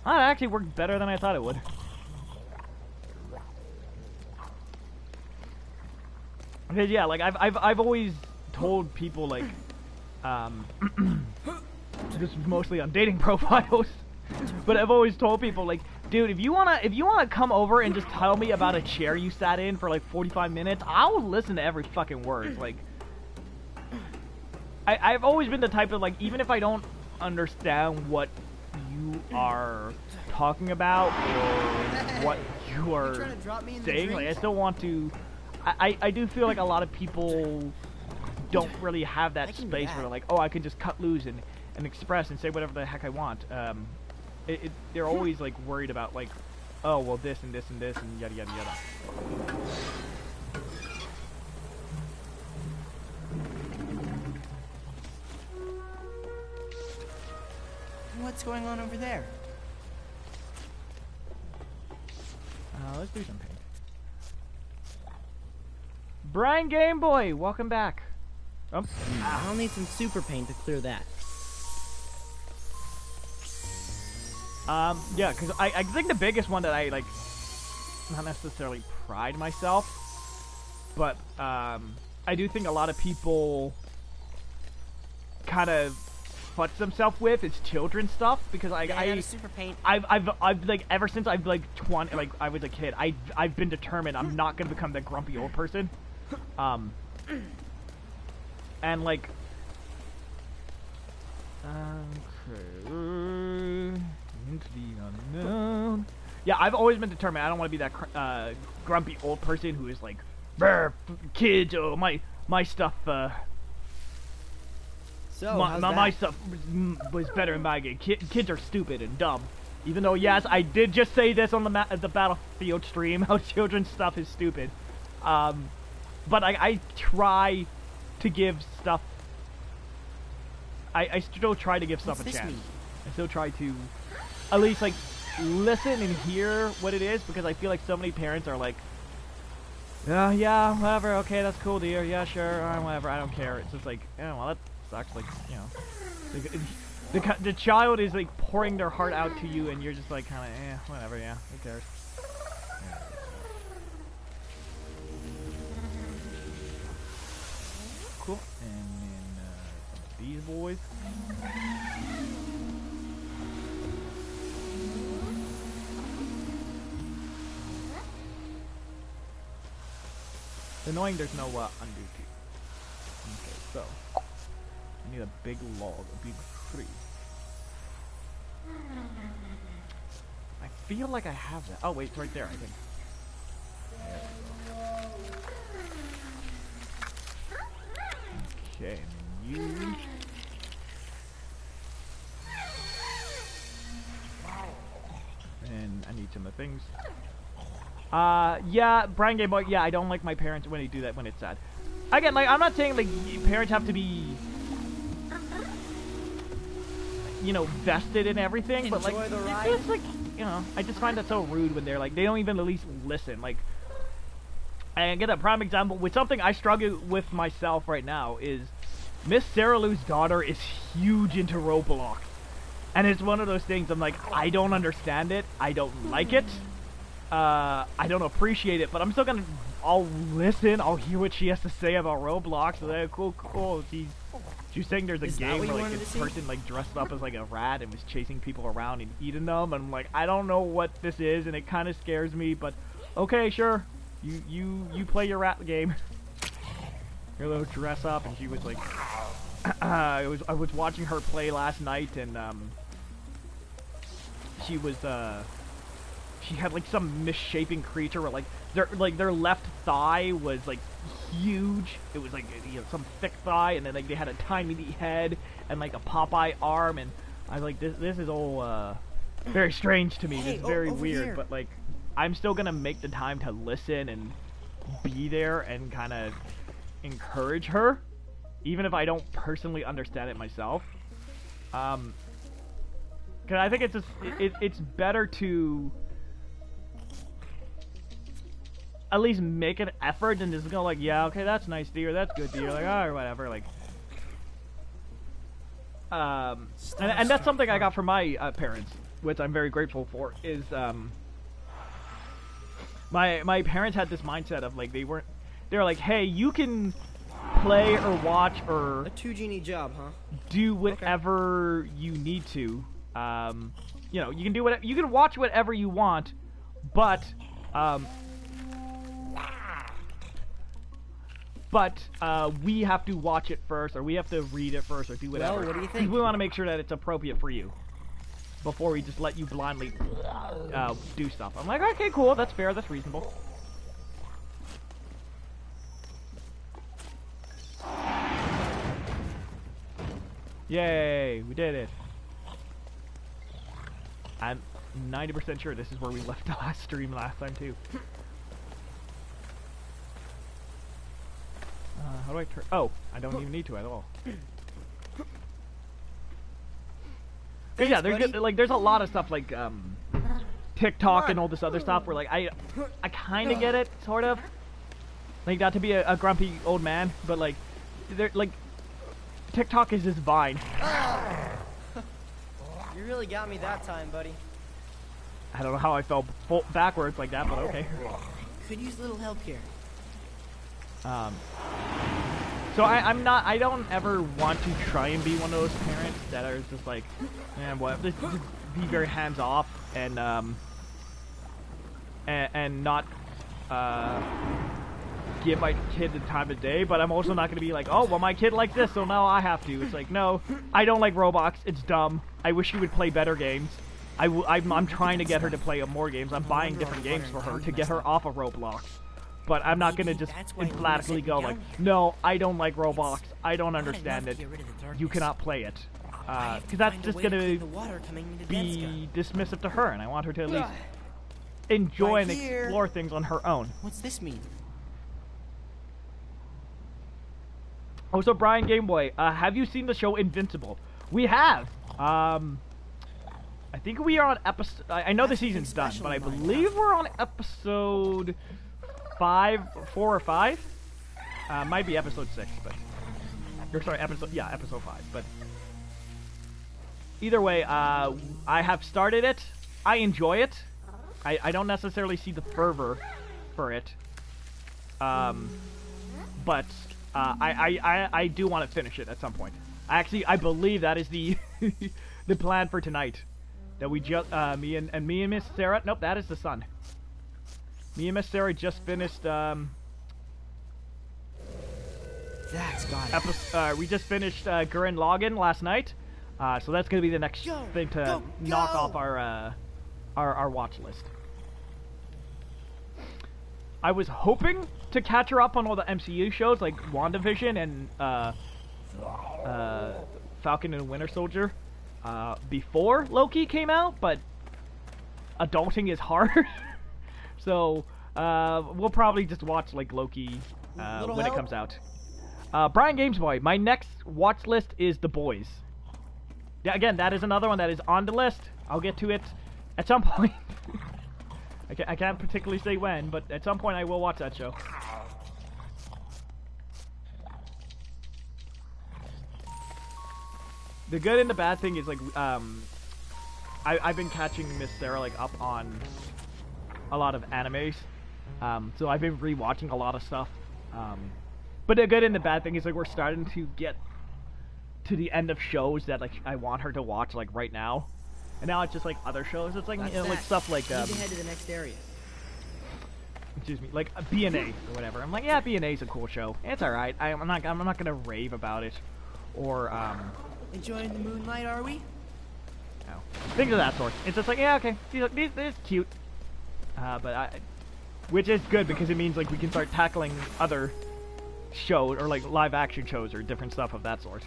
Oh, it actually worked better than I thought it would. Because yeah, like I've always told people, like, this is mostly on dating profiles, but I've always told people, like, dude, if you wanna come over and just tell me about a chair you sat in for like 45 minutes, I'll listen to every fucking word. Like, I've always been the type of, like, even if I don't understand what you are talking about or what you are saying, like, I still want to. I do feel like a lot of people don't really have that space where they're like, oh, I can just cut loose and express and say whatever the heck I want. They're always like worried about, like, oh, well, this and this and this and yada yada yada. What's going on over there? Let's do some paint. Brian Gameboy, welcome back. Oh. I'll need some super paint to clear that. Yeah, because I think the biggest one that I, like, not necessarily pride myself, but, I do think a lot of people kind of futz themselves with is children's stuff, because super paint. I've like, ever since I've like I was a kid, I've been determined I'm not gonna become that grumpy old person. And like, okay, into the unknown. Yeah, I've always been determined. I don't want to be that grumpy old person who is like, "Brr, kids, oh my stuff, So, my stuff was better in my game. Kids are stupid and dumb." Even though, yes, I did just say this on the Battlefield stream, how children's stuff is stupid. But I try to give stuff. I still try to give stuff a chance. I still try to at least like listen and hear what it is, because I feel like so many parents are like, yeah, whatever, okay, that's cool, dear, yeah, sure, whatever, I don't care. It's just like, yeah, well, that sucks, like, you know, the child is like pouring their heart out to you, and you're just like kind of, whatever, yeah, who cares? Yeah. Cool. And then these boys. It's annoying there's no undo key. Okay, so I need a big log, a big tree. I feel like I have that. Oh wait, it's right there, I think. There we go. Okay, and then you. And I need some of the things. Yeah, Brian Game Boy, yeah, I don't like my parents when they do that when it's sad. Again, like, I'm not saying, like, parents have to be, you know, vested in everything, but, like, it's like, you know, I just find that so rude when they're, like, they don't even at least listen. Like, I get a prime example with something I struggle with myself right now is Miss Sarah Lou's daughter is huge into Roblox. And it's one of those things, I'm like, I don't understand it, I don't like it. I don't appreciate it, but I'm still gonna, I'll listen, I'll hear what she has to say about Roblox. So like, cool. She's saying there's a game where like this person like dressed up as like a rat and was chasing people around and eating them, and I'm like, I don't know what this is, and it kind of scares me, but okay, sure. You play your rat game. Your little dress up, and she was like, I was watching her play last night, and she was she had like some misshapen creature where like their left thigh was like huge. It was like, you know, some thick thigh, and then like they had a tiny head and like a Popeye arm, and I was like, this is all very strange to me. Hey, it's very weird, here. but like I'm still gonna make the time to listen and be there and kind of encourage her, even if I don't personally understand it myself. Cause I think it's just it's better to at least make an effort than just go like, yeah, okay, that's nice, dear, that's good, dear, like, oh, or whatever, like. And that's something I got from my parents, which I'm very grateful for. Is my parents had this mindset of like they were like, hey, you can play or watch or A 2 Genie job, huh? do whatever you need to. You know, you can do whatever, you can watch whatever you want, but we have to watch it first, or we have to read it first, or do whatever. Well, what do you think? Because we want to make sure that it's appropriate for you before we just let you blindly do stuff. I'm like, okay, cool, that's fair, that's reasonable. Yay, we did it. I'm 90% sure this is where we left the last stream last time too. How do I turn? Oh, I don't even need to at all. But yeah, there's a lot of stuff like TikTok and all this other stuff where like I kind of get it, sort of. Like, not to be a grumpy old man, but like TikTok is just Vine. You really got me that time, buddy. I don't know how I fell backwards like that, but okay. Could use a little help here. So I don't ever want to try and be one of those parents that are just like, man, what, just be very hands off and not, give my kid the time of day, but I'm also not gonna be like, oh, well, my kid likes this, so now I have to. It's like, no, I don't like Roblox. It's dumb. I wish she would play better games. I'm trying to get her to play more games. I'm buying different games for her to get her off of Roblox. But I'm not gonna just emphatically go like, no, I don't like Roblox. I don't understand it. You cannot play it. Because that's just gonna be dismissive to her, and I want her to at least enjoy and explore things on her own. What's this mean? Also, Brian Gameboy, have you seen the show Invincible? We have. I think we are on episode. I know the season's done, but I believe we're on episode 4 or 5. Might be episode 6, but or sorry, episode 5. But either way, I have started it. I enjoy it. I don't necessarily see the fervor for it. But I do want to finish it at some point. I believe that is the the plan for tonight. That we just me and Miss Sarah. Nope, that is the sun. Me and Miss Sarah just finished. That's got it. We just finished Gurren Lagann last night. So that's gonna be the next thing to knock off our watch list. I was hoping to catch her up on all the MCU shows like WandaVision and Falcon and Winter Soldier before Loki came out, but adulting is hard. So we'll probably just watch like Loki when it comes out. Brian Gamesboy, my next watch list is The Boys. Yeah, again, that is another one that is on the list. I'll get to it at some point. I can't particularly say when, but at some point I will watch that show. The good and the bad thing is, like, I've been catching Miss Sarah, like, up on a lot of animes. So I've been rewatching a lot of stuff. But the good and the bad thing is, like, we're starting to get to the end of shows that, like, I want her to watch, like, right now. And now it's just, like, other shows. It's, like, you know, like, stuff like, need to head to the next area. Excuse me, like, B&A or whatever. I'm like, yeah, B&A's a cool show. It's alright. I'm not gonna rave about it. Or, Enjoying the moonlight, are we? no. Things of that sort. It's just like, yeah, okay. This is cute. Which is good because it means, like, we can start tackling other shows, or, like, live-action shows or different stuff of that sort.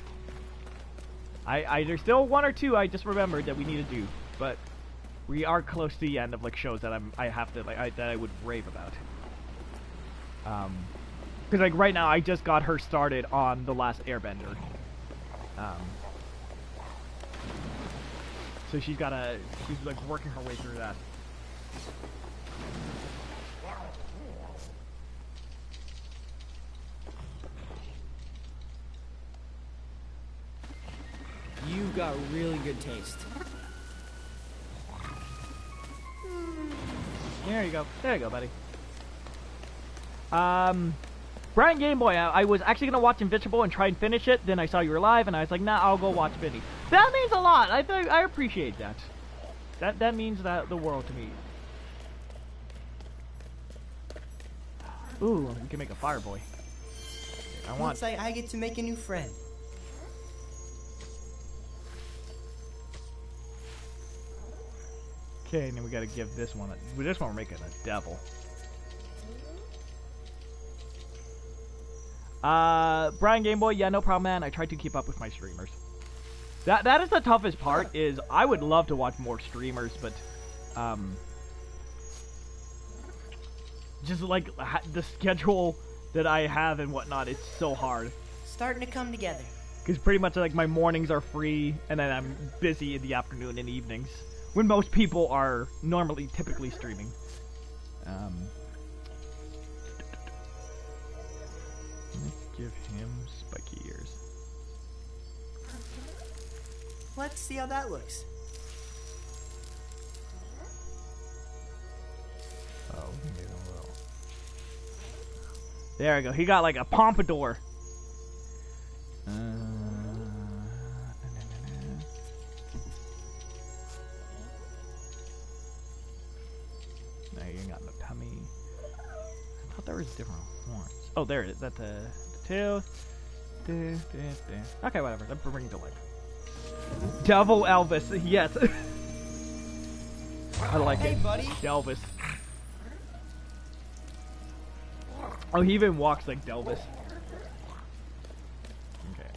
There's still one or two I just remembered that we need to do, but we are close to the end of, like, shows that that I would rave about. Because, like, right now I just got her started on The Last Airbender. So she's like working her way through that. You've got really good taste. There you go, buddy. Brian Gameboy, I was actually gonna watch Invincible and try and finish it. Then I saw you were live, and I was like, nah, I'll go watch Vinnie. That means a lot. I appreciate that. That means the world to me. Ooh, we can make a fire boy. Looks like I get to make a new friend. Okay, and then we gotta give this one. This one we're making a devil. Brian Gameboy, yeah, no problem, man. I tried to keep up with my streamers. That is the toughest part. Is I would love to watch more streamers, but just like the schedule that I have and whatnot, it's so hard. Starting to come together. Because pretty much like my mornings are free, and then I'm busy in the afternoon and evenings, when most people are typically streaming. Let's give him spiky ears. Let's see how that looks. Oh, maybe a little. There we go. He got like a pompadour. No, you ain't got no tummy. I thought there was different horns. Oh, there it is. That's the tail. Okay, whatever. That brings to life. Devil Elvis. Yes. I like it. Hey, buddy. Delvis. Oh, he even walks like Delvis. Okay,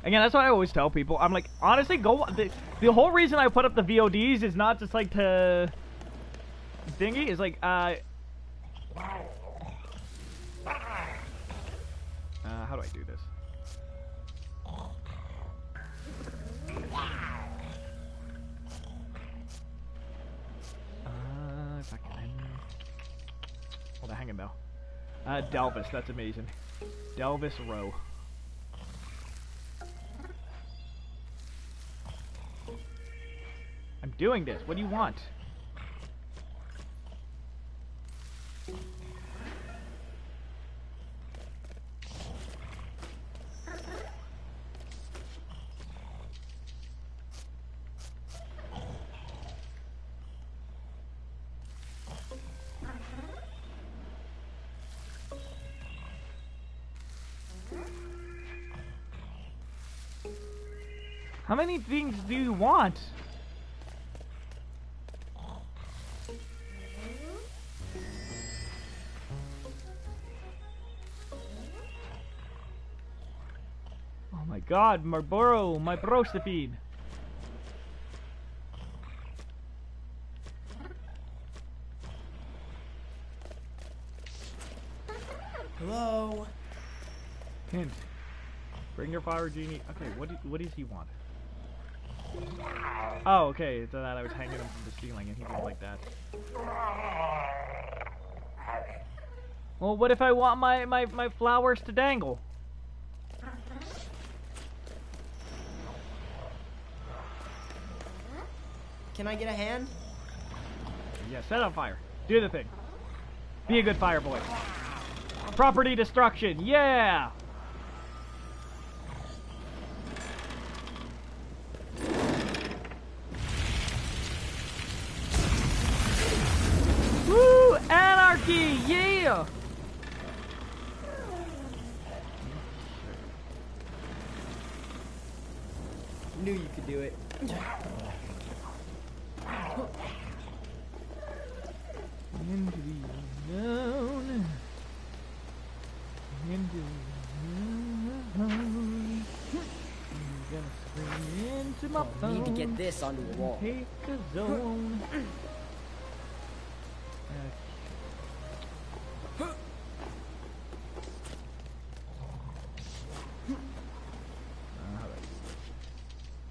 again, that's what I always tell people. I'm like, honestly, go. The whole reason I put up the VODs is not just like to thingy. Is like, how do I do this? If I can. Oh, the hanging bell. Delvis, that's amazing. Delvis Row. I'm doing this. What do you want? How many things do you want? Oh my god, Marlboro, my brosifine. Hello? Hint. Bring your fire, Genie. Okay, what does he want? Oh, okay, so that I was hanging him from the ceiling and he didn't like that. Well, what if I want my flowers to dangle? Can I get a hand? Yeah, set on fire. Do the thing. Be a good fire boy. Property destruction, yeah! Woo! Anarchy! Yeah! Knew you could do it. Into the unknown. Into the unknown. I'm gonna scream into my phone. Need to get this onto a wall. Take a zone.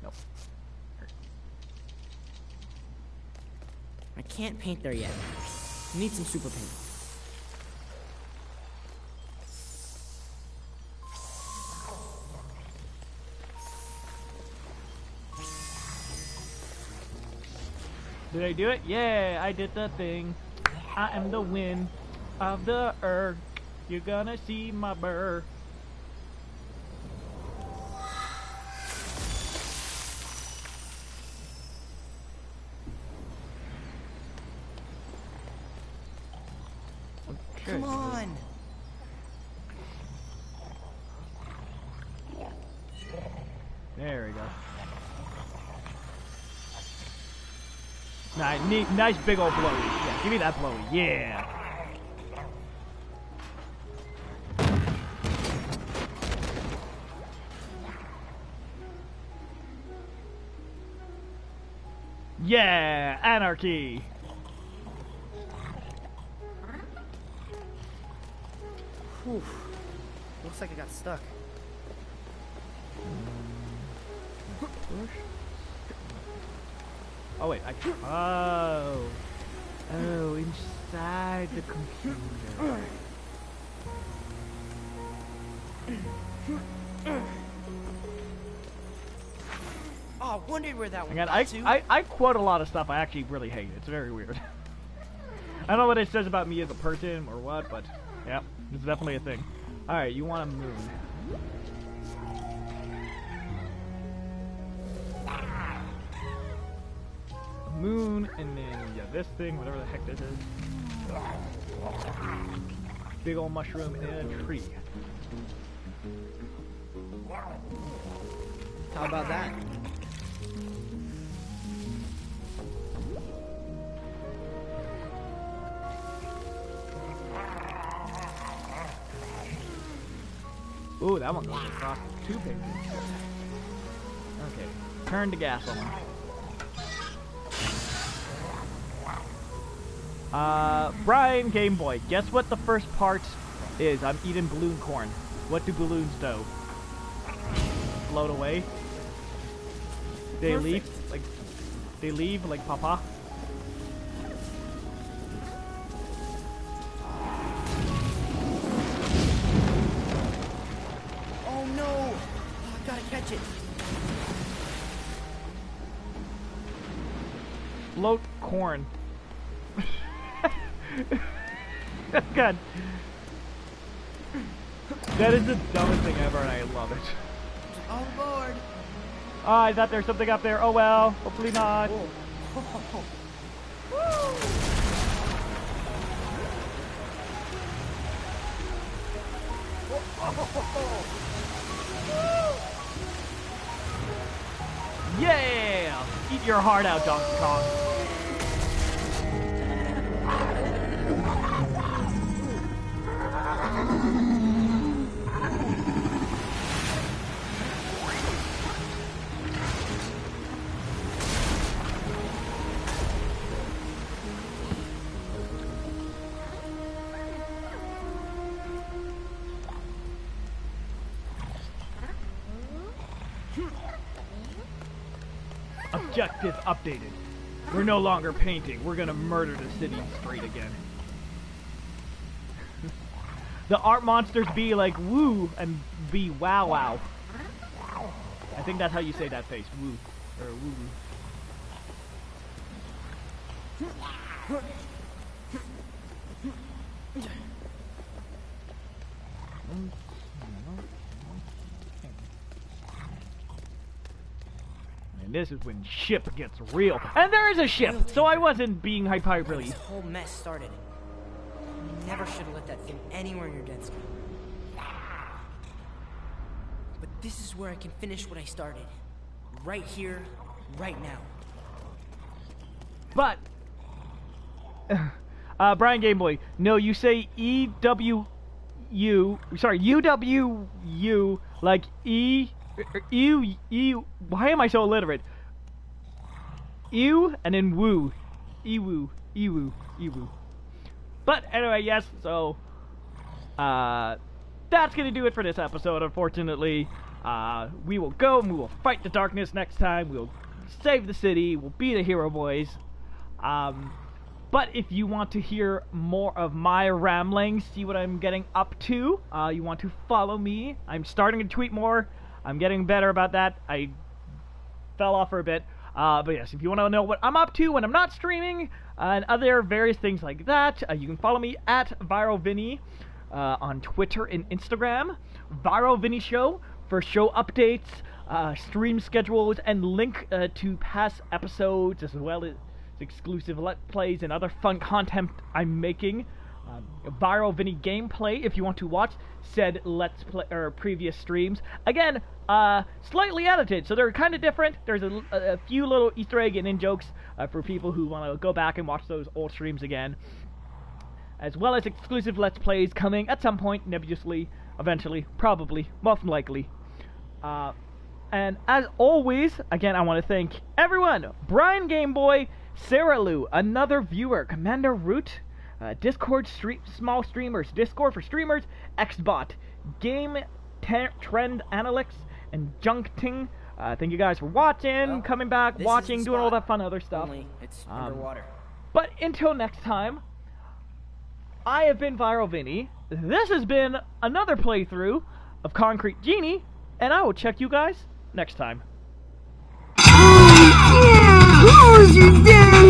Nope. I can't paint there yet. I need some super paint. Did I do it? Yeah, I did the thing. I am the wind of the earth. You're gonna see my bird. Okay. Come on. There we go. Nice big old blowy. Yeah, give me that blowy. Yeah. Yeah, anarchy. Whew. Looks like I got stuck. Oh wait, oh, inside the computer. Oh, I wondered where that one Again, got to. I quote a lot of stuff I actually really hate. It's very weird. I don't know what it says about me as a person or what, but yeah, it's definitely a thing. All right, you want a moon? moon, and then yeah, this thing, whatever the heck this is. Big old mushroom in a tree. How about that? Ooh, that one goes across 2 pictures. Okay, turn to gas on. Brian Game Boy, guess what the first part is? I'm eating balloon corn. What do balloons do? Float away? They leave? Like, they leave like Papa? Oh no! Oh, I gotta catch it. Float corn. God. That is the dumbest thing ever, and I love it. All aboard. Oh, I thought there was something up there. Oh well, hopefully not. Yeah! Eat your heart out, Donkey Kong. Objective updated. We're no longer painting. We're gonna murder the city straight again. The art monsters be like woo and be wow wow. I think that's how you say that face. Woo. Or woo woo. And this is when ship gets real. And there is a ship, so I wasn't being hyperbole. This whole mess started. You never should have let that thing anywhere in your den screen. But this is where I can finish what I started. Right here, right now. But Brian Game Boy, no, you say UWU like why am I so illiterate? Ew and then woo. Ewoo, ewoo, ewoo. But anyway, yes, so that's gonna do it for this episode, unfortunately. We will go and we will fight the darkness next time. We'll save the city. We'll be the hero boys. But if you want to hear more of my ramblings, see what I'm getting up to, you want to follow me. I'm starting to tweet more. I'm getting better about that. I fell off for a bit. But yes, if you want to know what I'm up to when I'm not streaming, and other various things like that, you can follow me at Viral Vinnie on Twitter and Instagram. Viral Vinnie Show for show updates, stream schedules, and link to past episodes, as well as exclusive Let's Plays and other fun content I'm making. Viral Vinnie Gameplay if you want to watch said Let's Play or previous streams. Again, slightly edited, so they're kind of different. There's a few little Easter egg and in-jokes for people who want to go back and watch those old streams again. As well as exclusive Let's Plays coming at some point, nebulously, eventually, probably, most likely. And as always, again, I want to thank everyone. Brian Game Boy, Sarah Lou, another viewer, Commander Root, Discord small streamers, Discord for streamers, Xbot, Game Trend Analytics, and Junkting. Thank you guys for watching, coming back, watching, doing all that fun other stuff. Only it's underwater. But until next time, I have been Viral Vinnie. This has been another playthrough of Concrete Genie, and I will check you guys next time. Oh, you did!